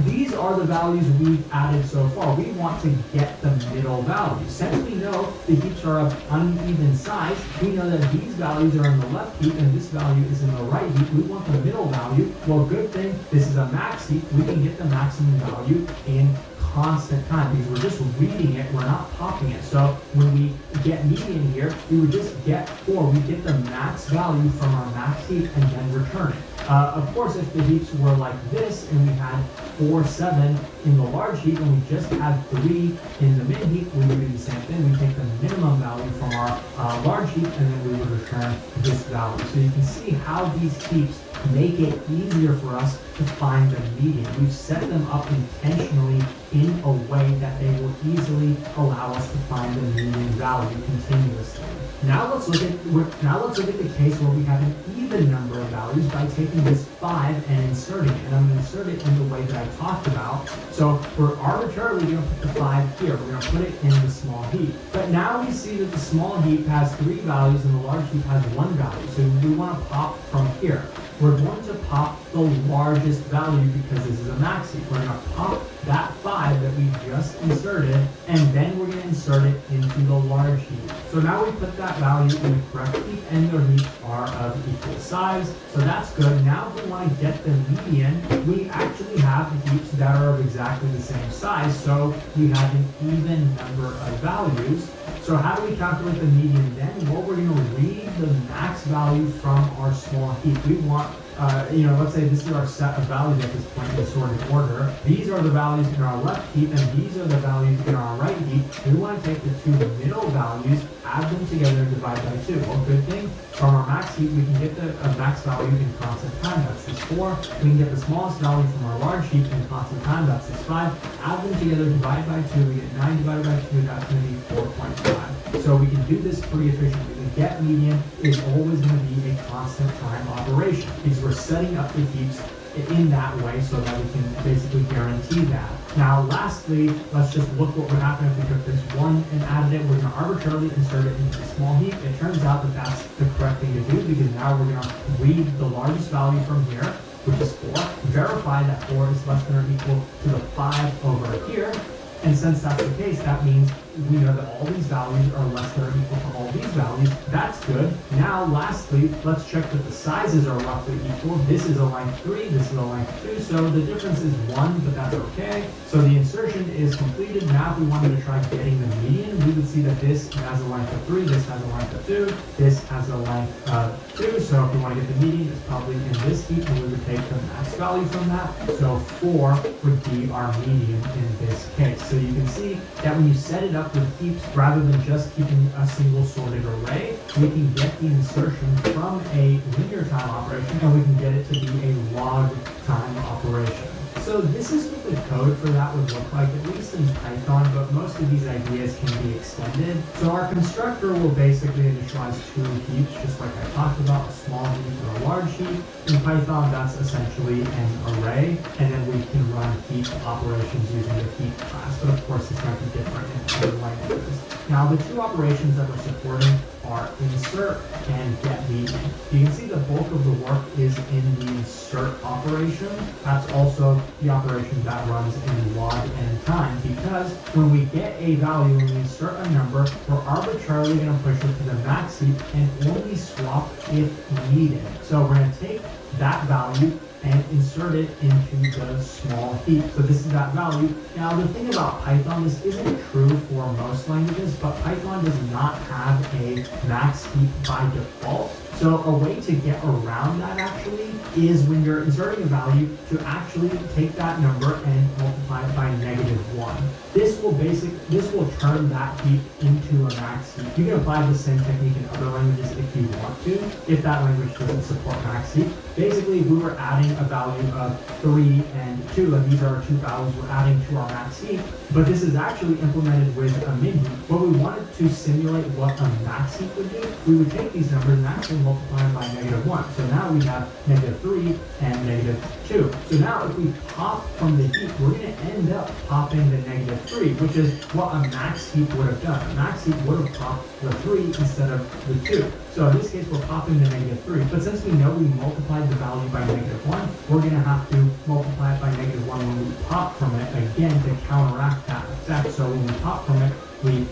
These are the values we've added so far. We want to get the middle value. Since we know the heaps are of uneven size, we know that these values are in the left heap and this value is in the right heap. We want the middle value. Well, good thing this is a max heap. We can get the maximum value in constant time because we're just reading it, we're not popping it. So when we get median here, we would just get 4. We get the max value from our max heap and then return it. Of course, if the heaps were like this and we had 4, 7 in the large heap and we just had 3 in the min heap, we would do the same thing. We take the minimum value from our large heap and then we would return this value. So you can see how these heaps make it easier for us to find the median. We've set them up intentionally in a way that they will easily allow us to find the median value continuously. Now let's look at the case where we have an even number of values by taking this 5 and inserting it. And I'm going to insert it in the way that I talked about. So we're arbitrarily going to put the 5 here. We're going to put it in the small heap. But now we see that the small heap has 3 values and the large heap has 1 value. So we want to pop from here. We're going to pop the largest value because this is a max heap. We're going to pop that 5 that we just inserted, and then we're going to insert it into the large heap. So now we put that value in the correct heap, and their heaps are of equal size. So that's good. Now if we want to get the median, we actually have heaps that are of exactly the same size. So we have an even number of values. So how do we calculate the median then? Well, we're going to read the max value from our small heap. We want, let's say this is our set of values at this point in sorted order. These are the values in our left heap, and these are the values in our right heap. We want to take the 2 middle values, add them together, and divide by 2. Well, good thing, from our max heap, we can get the max value in constant time, that's this 4. We can get the smallest value from our large heap in constant time, that's this 5. Add them together, divide by 2, we get 9 divided by 2, that's going to be 4.5. So we can do this pretty efficiently. The get median is always going to be a constant time operation because we're setting up the heaps in that way so that we can basically guarantee that. Now lastly, let's just look what would happen if we took this 1 and added it. We're going to arbitrarily insert it into the small heap. It turns out that that's the correct thing to do because now we're going to read the largest value from here, which is 4, verify that 4 is less than or equal to the 5 over here. And since that's the case, that means we know that all these values are less than or equal to all these values. That's good. Now, lastly, let's check that the sizes are roughly equal. This is a length 3, this is a length 2, so the difference is 1, but that's okay. So the insertion is completed. Now, if we wanted to try getting the median, we would see that this has a length of 3, this has a length of 2, this has a length of 2. So if we want to get the median, it's probably in this heap, and we would take the max value from that. So 4 would be our median in this case. So you can see that when you set it up with heaps, rather than just keeping a single sorted array, we can get the insertion from a linear time operation, and we can get it to be a log time operation. So this is what the code for that would look like, at least in Python, but most of these ideas can be extended. So our constructor will basically initialize 2 heaps, just like I talked about, a small heap and a large heap. In Python, that's essentially an array, and then we can run heap operations using the heap class. But of course, it's going to be different in other languages. Now, the 2 operations that we're supporting are insert and get median. You can see the bulk of the work is in the insert operation. That's also the operation that runs in log n time, because when we get a value, when we insert a number, we're arbitrarily going to push it to the max heap and only swap if needed. So we're going to take that value and insert it into the small heap. So this is that value. Now the thing about Python, this isn't true for most languages, but Python does not have a max heap by default. So a way to get around that actually is when you're inserting a value to actually take that number and multiply it by -1. This will turn that heap into a max heap. You can apply the same technique in other languages if you want to, if that language doesn't support max heap. Basically, if we were adding a value of 3 and 2, and these are our two values we're adding to our max heap, but this is actually implemented with a min heap. What we wanted to simulate what a max heap would do, we would take these numbers and actually multiply them by -1. So now we have -3 and -2. So now if we pop from the heap, we're going to end up popping the -3, which is what a max heap would have done. A max heap would have popped the 3 instead of the 2. So in this case, we're popping the -3. But since we know we multiplied the value by -1, we're going to have to multiply it by -1 when we pop from it again to counteract that effect. So when we pop from it, we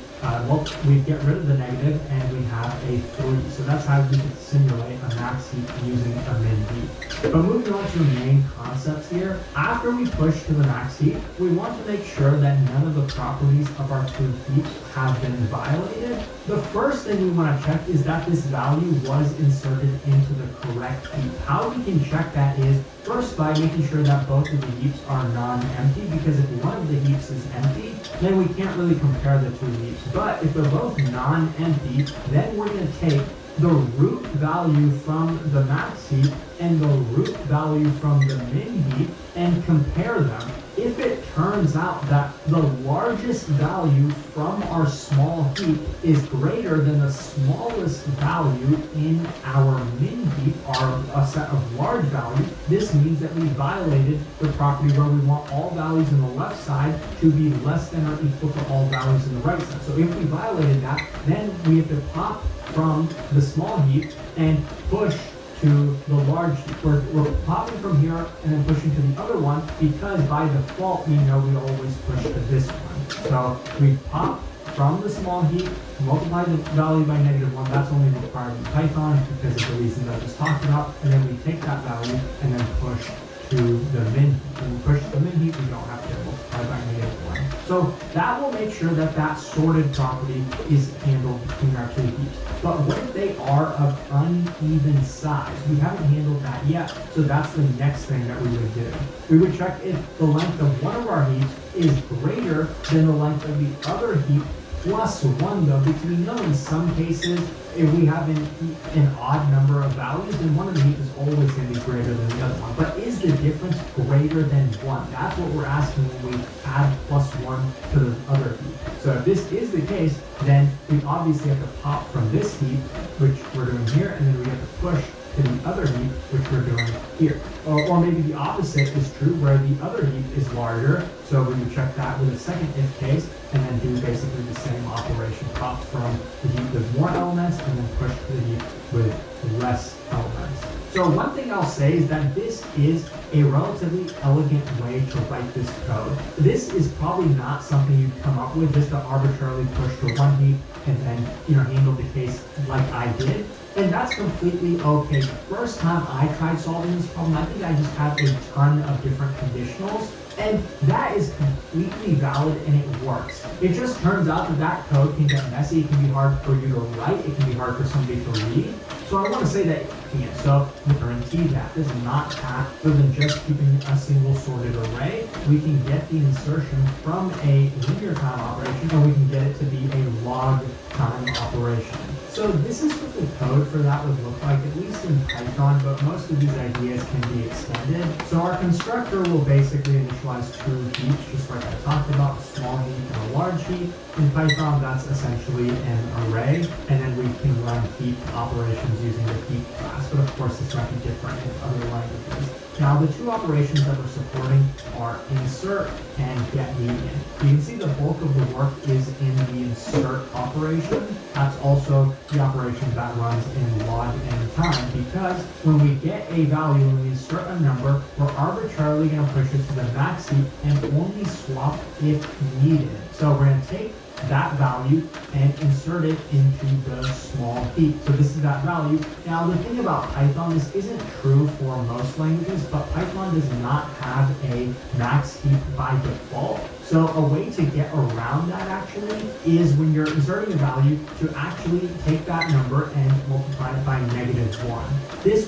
get rid of the negative and we have a 3. So that's how we can simulate a max heap using a min heap. But moving on to the main concepts here, after we push to the max heap, we want to make sure that none of the properties of our two heaps have been violated. The first thing we want to check is that this value was inserted into the correct heap. How we can check that is first by making sure that both of the heaps are non-empty, because if one of the heaps is empty, then we can't really compare the two heaps. But if they're both non-empty, then we're going to take the root value from the max heap and the root value from the min heap and compare them. If it turns out that the largest value from our small heap is greater than the smallest value in our min heap, or a set of large values, this means that we violated the property where we want all values in the left side to be less than or equal to all values in the right side. So if we violated that, then we have to pop from the small heap and push to the large heap. We're popping from here and then pushing to the other one because by default we know we always push to this one. So we pop from the small heap, multiply the value by -1, that's only required in Python because of the reasons I just talked about, and then we take that value and then push to the min heap. When we push to the min heap, we don't have to multiply by -1. So that will make sure that that sorted property is handled between our two heaps. But what if they are of uneven size? We haven't handled that yet, so that's the next thing that we would do. We would check if the length of one of our heaps is greater than the length of the other heap plus 1, though, because we know in some cases if we have an odd number of values, then one of the heaps is always going to be greater than the other one. But is the difference greater than 1? That's what we're asking when we add +1 to the other heap. So if this is the case, then we obviously have to pop from this heap, which we're doing here, and then we have to push to the other heap, which we're doing here. Or maybe the opposite is true, where the other heap is larger. So we would check that with a second if case, and then do basically the same operation. Pop from the heap with more elements, and then push to the heap with less elements. So one thing I'll say is that this is a relatively elegant way to write this code. This is probably not something you'd come up with just to arbitrarily push to one heap and then handle the case like I did. And that's completely okay. The first time I tried solving this problem, I think I just had a ton of different conditionals, and that is completely valid and it works. It just turns out that that code can get messy. It can be hard for you to write. It can be hard for somebody to read. So I want to say that it can't. So I guarantee that this is not path other than just keeping a single sorted array. We can get the insertion from a linear time operation, and we can get it to be a log time operation. So this is what the code for that would look like, at least in Python, but most of these ideas can be extended. So our constructor will basically initialize two heaps, just like I talked about, a small heap and a large heap. In Python, that's essentially an array, and then we can run heap operations using the heap class, but of course this might be different in other languages. Now the two operations that we're supporting are insert and get median. You can see the bulk of the work is in the insert operation. That's also the operation that runs in log n time, because when we get a value, when we insert a number, we're arbitrarily going to push it to the max heap and only swap if needed. So we're going to take that value and insert it into the small heap. So this is that value. Now the thing about Python, this isn't true for most languages, but Python does not have a max heap by default. So a way to get around that actually is when you're inserting a value to actually take that number and multiply it by -1. This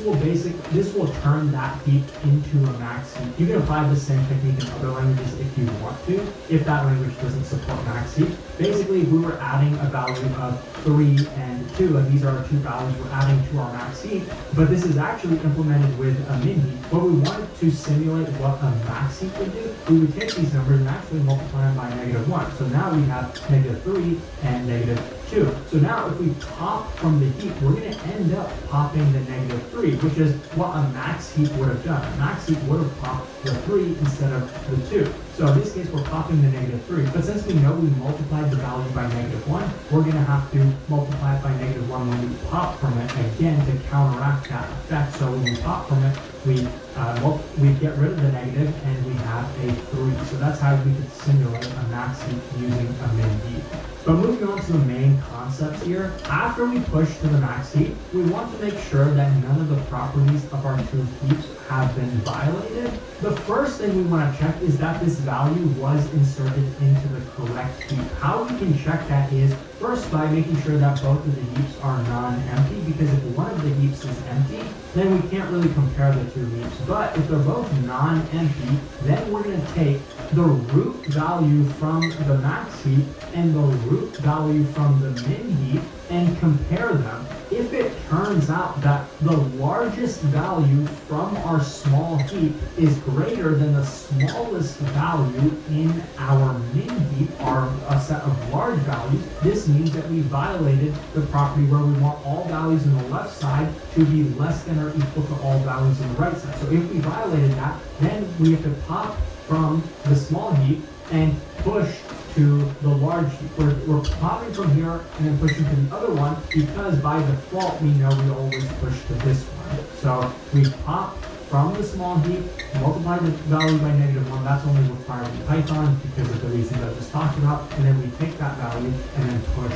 will turn that heap into a max heap. You can apply the same technique in other languages if you want to, if that language doesn't support max heap. Basically, if we were adding a value of 3 and 2, and these are our two values we're adding to our max heap, but this is actually implemented with a min heap. But we wanted to simulate what a max heap would do. We would take these numbers and actually multiply them by -1. So now we have -3 and -2. So now if we pop from the heap, we're going to end up popping the -3, which is what a max heap would have done. A max heap would have popped the 3 instead of the 2. So in this case, we're popping the -3. But since we know we multiplied the value by -1, we're going to have to multiply it by -1 when we pop from it again to counteract that effect. So when we pop from it, we get rid of the negative and we have a 3. So that's how we could simulate a max heap using a min heap. But moving on to the main concepts here, after we push to the max heap, we want to make sure that none of the properties of our two heaps have been violated. The first thing we want to check is that this value was inserted into the correct heap. How we can check that is first by making sure that both of the heaps are non-empty, because if one of the heaps is empty, then we can't really compare the two heaps. But if they're both non-empty, then we're going to take the root value from the max heap and the root value from the min heap and compare them. If it turns out that the largest value from our small heap is greater than the smallest value in our min heap, or a set of large values, this means that we violated the property where we want all values in the left side to be less than or equal to all values in the right side. So if we violated that, then we have to pop from the small heap and push to the large heap. We're popping from here and then pushing to the other one because by default we know we always push to this one. So we pop from the small heap, multiply the value by -1, that's only required in Python because of the reasons I just talked about, and then we take that value and then push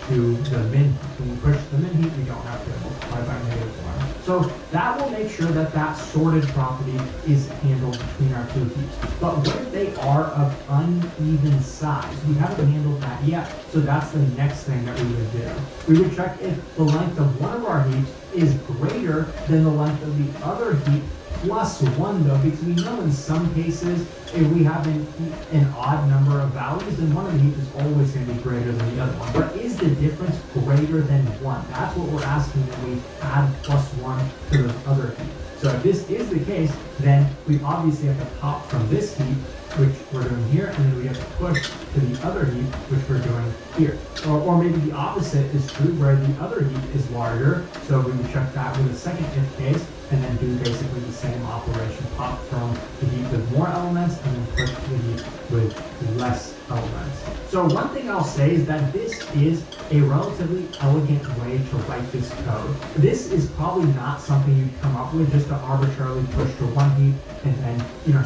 to the min heap. When we push to the min heap, we don't have to multiply by -1. So that will make sure that that sorted property is handled between our two heaps. But what if they are of uneven size? We haven't handled that yet, so that's the next thing that we would do. We would check if the length of one of our heaps is greater than the length of the other heap +1 though, because we know in some cases if we have an odd number of values, then one of the heaps is always going to be greater than the other one. But is the difference greater than 1? That's what we're asking when we add +1 to the other heap. So if this is the case, then we obviously have to pop from this heap, which we're doing here, and then we have to push to the other heap, which we're doing here. Or maybe the opposite is true, where the other heap is larger. So we would check that with a second if case, and then do basically the same operation. Pop from the heap with more elements, and then push to the heap with less elements. So one thing I'll say is that this is a relatively elegant way to write this code. This is probably not something you'd come up with just to arbitrarily push to one heap and then,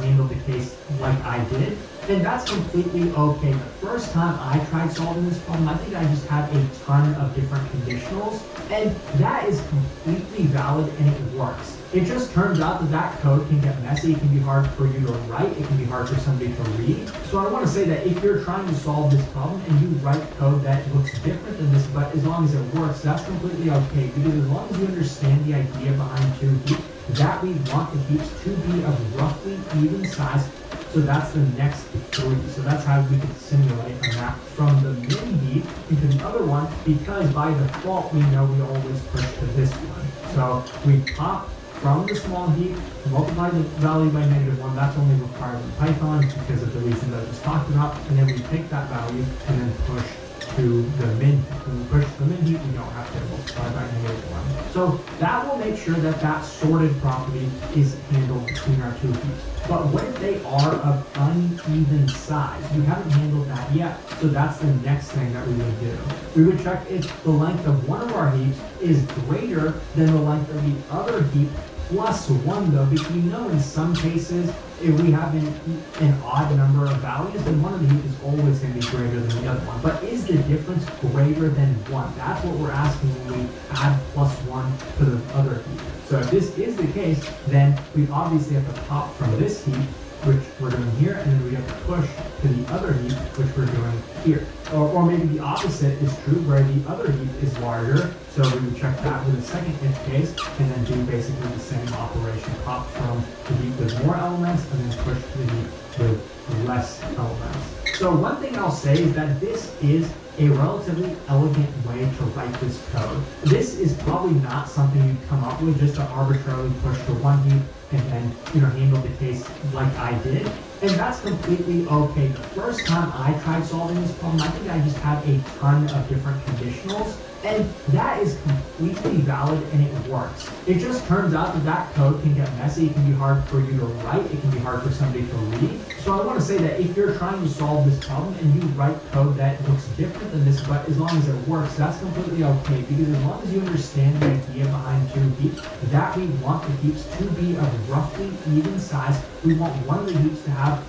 handle the case like I did. And that's completely okay. The first time I tried solving this problem, I think I just had a ton of different conditionals, and that is completely valid and it works. It just turns out that that code can get messy. It can be hard for you to write. It can be hard for somebody to read. So I want to say that if you're trying to solve this problem and you write code that looks different than this, but as long as it works, that's completely okay. Because as long as you understand the idea behind two heaps, that we want the heaps to be of roughly even size. So that's the next 3. So that's how we can simulate a map from the min heap into the other one, because by default we know we always push to this one. So we pop from the small heap, multiply the value by -1, that's only required in Python because of the reasons I just talked about, and then we take that value and then push to the min heap. When we push to the min heap, we don't have to multiply by -1. So that will make sure that that sorted property is handled between our two heaps. But what if they are of uneven size? We haven't handled that yet, so that's the next thing that we would do. We would check if the length of one of our heaps is greater than the length of the other heap +1 though, because we know in some cases if we have an odd number of values, then one of the heap is always going to be greater than the other one. But is the difference greater than 1? That's what we're asking when we add +1 to the other heap. So if this is the case, then we obviously have to pop from this heap which we're doing here, and then we have to push to the other heap, which we're doing here. Or maybe the opposite is true, where the other heap is larger, so we would check that with a second if case, and then do basically the same operation. Pop from the heap with more elements, and then push to the heap with less elements. So one thing I'll say is that this is a relatively elegant way to write this code. This is probably not something you'd come up with just to arbitrarily push to one heap and then, handle the case like I did. And that's completely okay. The first time I tried solving this problem, I think I just had a ton of different conditionals, and that is completely valid and it works. It just turns out that code can get messy. It can be hard for you to write. It can be hard for somebody to read. So I want to say that if you're trying to solve this problem and you write code that looks different than this, but as long as it works, that's completely okay, because as long as you understand the idea behind two heaps, that we want the heaps to be of roughly even size. We want one of the heaps to have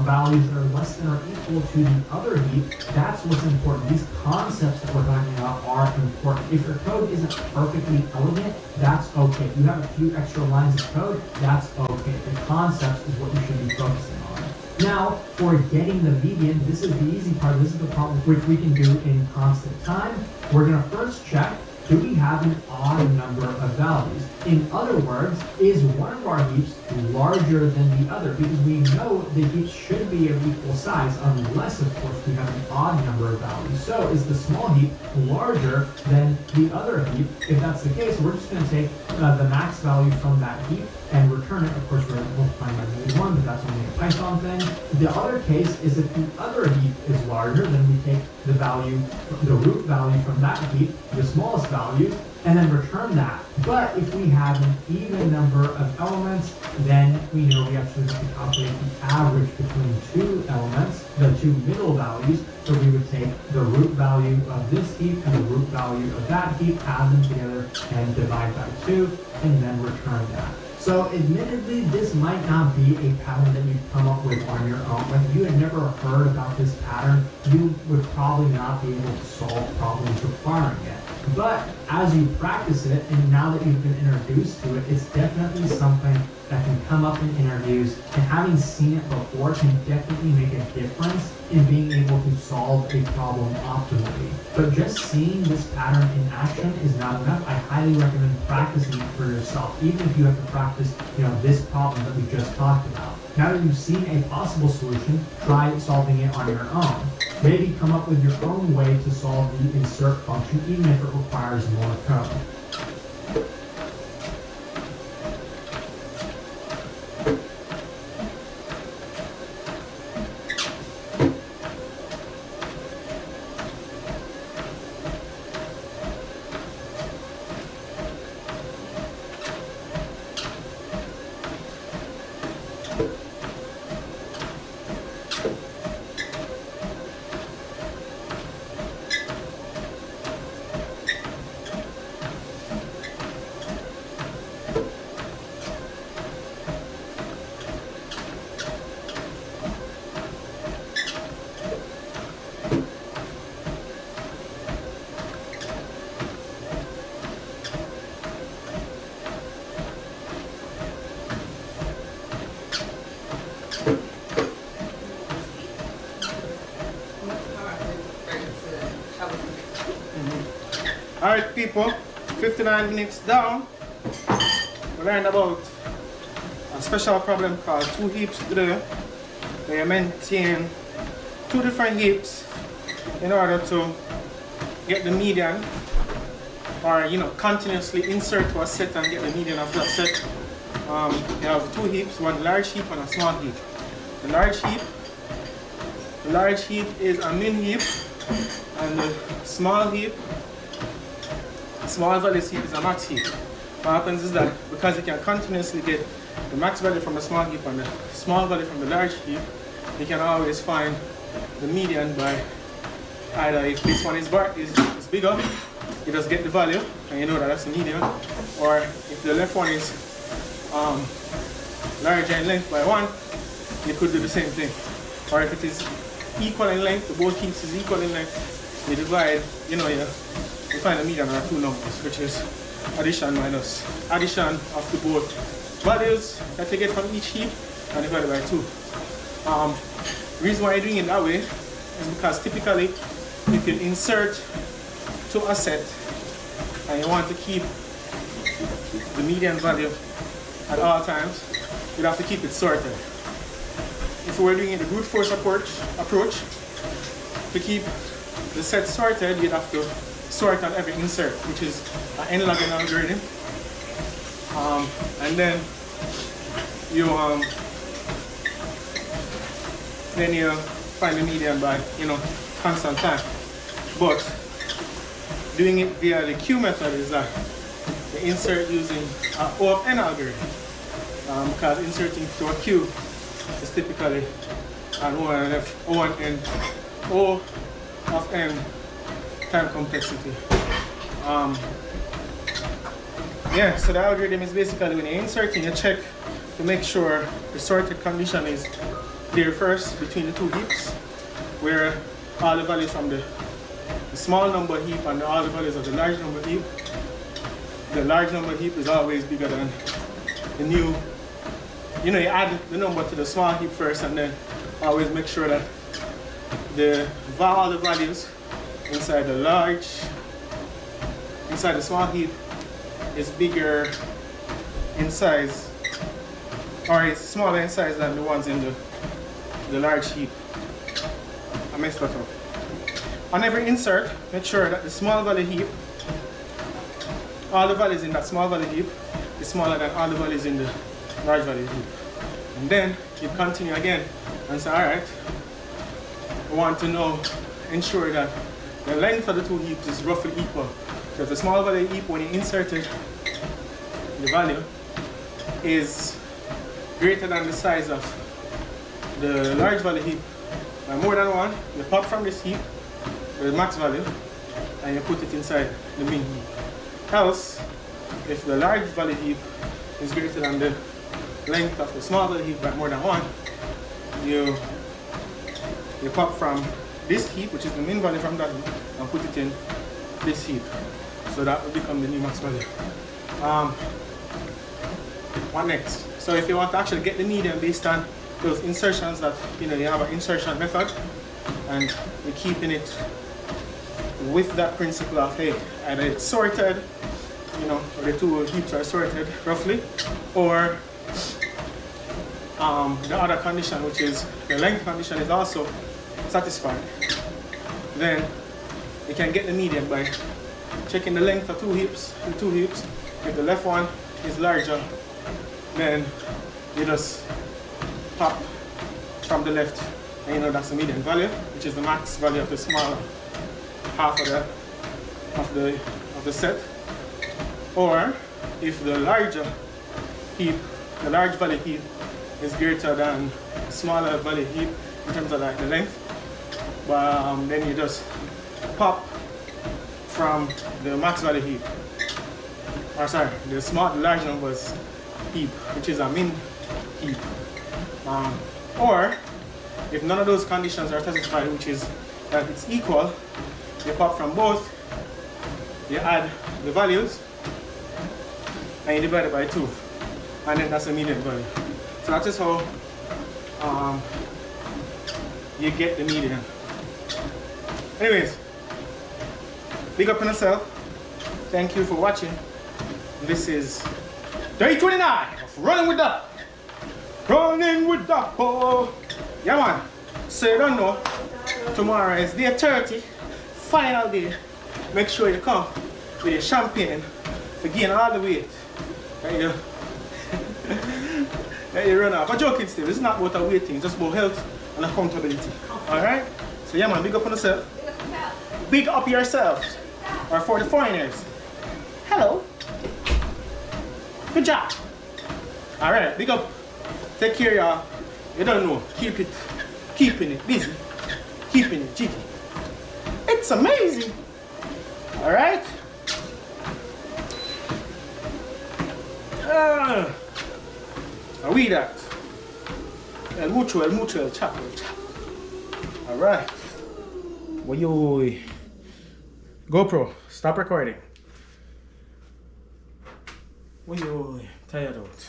values that are less than or equal to the other heap. That's what's important. These concepts that we're talking about are important. If your code isn't perfectly elegant, that's okay. If you have a few extra lines of code, that's okay. The concepts is what you should be focusing on. Now, for getting the median, this is the easy part. This is the part which we can do in constant time. We're going to first check, do we have an odd number of values? In other words, is one of our heaps larger than the other? Because we know the heaps should be of equal size, unless, of course, we have an odd number of values. So is the small heap larger than the other heap? If that's the case, we're just going to take the max value from that heap and return it. Of course, we're multiplying by -1, but that's only a Python thing. The other case is if the other heap is larger, then we take the value, the root value from that heap, the smallest value, and then return that. But if we have an even number of elements, then we know we actually have to calculate the average between two elements, the two middle values. So we would take the root value of this heap and the root value of that heap, add them together, and divide by 2, and then return that. So admittedly, this might not be a pattern that you'd come up with on your own. Like, if you had never heard about this pattern, you would probably not be able to solve problems requiring it. But as you practice it, and now that you've been introduced to it, it's definitely something that can come up in interviews, and having seen it before can definitely make a difference in being able to solve a problem optimally. But just seeing this pattern in action is not enough. I highly recommend practicing it for yourself, even if you have to practice, this problem that we just talked about. Now that you've seen a possible solution, try solving it on your own. Maybe come up with your own way to solve the insert function, even if it requires more code. Alright people, 59 minutes down, we learned about a special problem called two heaps today, where you maintain two different heaps in order to get the median, or continuously insert to a set and get the median of that set. You have two heaps, one large heap and a small heap. The large heap is a min heap, and the small heap, small value heap, is a max heap. What happens is that because you can continuously get the max value from the small heap and the small value from the large heap, you can always find the median by either if this one is bigger, you just get the value and you know that that's the median, or if the left one is larger in length by 1, you could do the same thing. Or if it is equal in length, the both heaps is equal in length, you divide, you find the median are two numbers, which is addition minus addition of the both values that you get from each heap and divided by 2. The reason why you're doing it that way is because typically if you insert to a set and you want to keep the median value at all times, you'd have to keep it sorted. If we were doing the brute force approach, to keep the set sorted, you'd have to sort on every insert, which is an n-logging algorithm. And then you find the median by constant time. But doing it via the Q method is that the insert using an O of n algorithm, because inserting to a Q is typically an O of n time complexity. Yeah, so the algorithm is basically when you're inserting, you check to make sure the sorted condition is there first between the two heaps, where all the values from the small number heap and all the values of the large number heap. The large number heap is always bigger than the new. You add the number to the small heap first, and then always make sure that all the values inside the small heap is bigger in size, or it's smaller in size than the ones in the large heap. I messed that up. On every insert, make sure that the small value heap, all the values in that small value heap is smaller than all the values in the large value heap. And then you continue again and say, alright, I want to ensure that the length of the two heaps is roughly equal. So if the small value heap, when you inserted the value, is greater than the size of the large value heap by more than 1, you pop from this heap the max value and you put it inside the min heap. Else, if the large value heap is greater than the length of the small value heap by more than 1, you pop from this heap, which is the min value from that heap, and put it in this heap. So that will become the new max value. What next? So if you want to actually get the median based on those insertions that you have an insertion method, and you're keeping it with that principle of, hey, either it's sorted, or the two heaps are sorted roughly, or the other condition, which is the length condition, is also satisfied. Then you can get the median by checking the length of the two heaps. If the left one is larger, then you just pop from the left, and that's the median value, which is the max value of the smaller half of the set. Or if the larger heap, the large value heap, is greater than the smaller value heap in terms of the length, but then you just pop from the max value heap, or sorry, the large numbers heap, which is a min heap. Or if none of those conditions are satisfied, which is that it's equal, you pop from both, you add the values, and you divide it by 2, and then that's the median value. So that is how you get the median. Anyways, big up on yourself. Thank you for watching. This is day 29 of Running with Dappa. Running with Dappa. Yeah man, so you don't know, tomorrow is day 30, final day. Make sure you come with your champagne to gain all the weight that you run off. I'm joking still, it's not about a weight thing, it's just about health and accountability. Alright? So yeah man, big up on yourself. Big up yourselves. Or for the foreigners, hello. Good job. Alright, big up. Take care y'all. You don't know, keeping it busy, keeping it jiggy. It's amazing. Alright? Are we that? El mucho, el chapo, el chapo. Alright. Woyoy. GoPro, stop recording. Woyoy, tired out.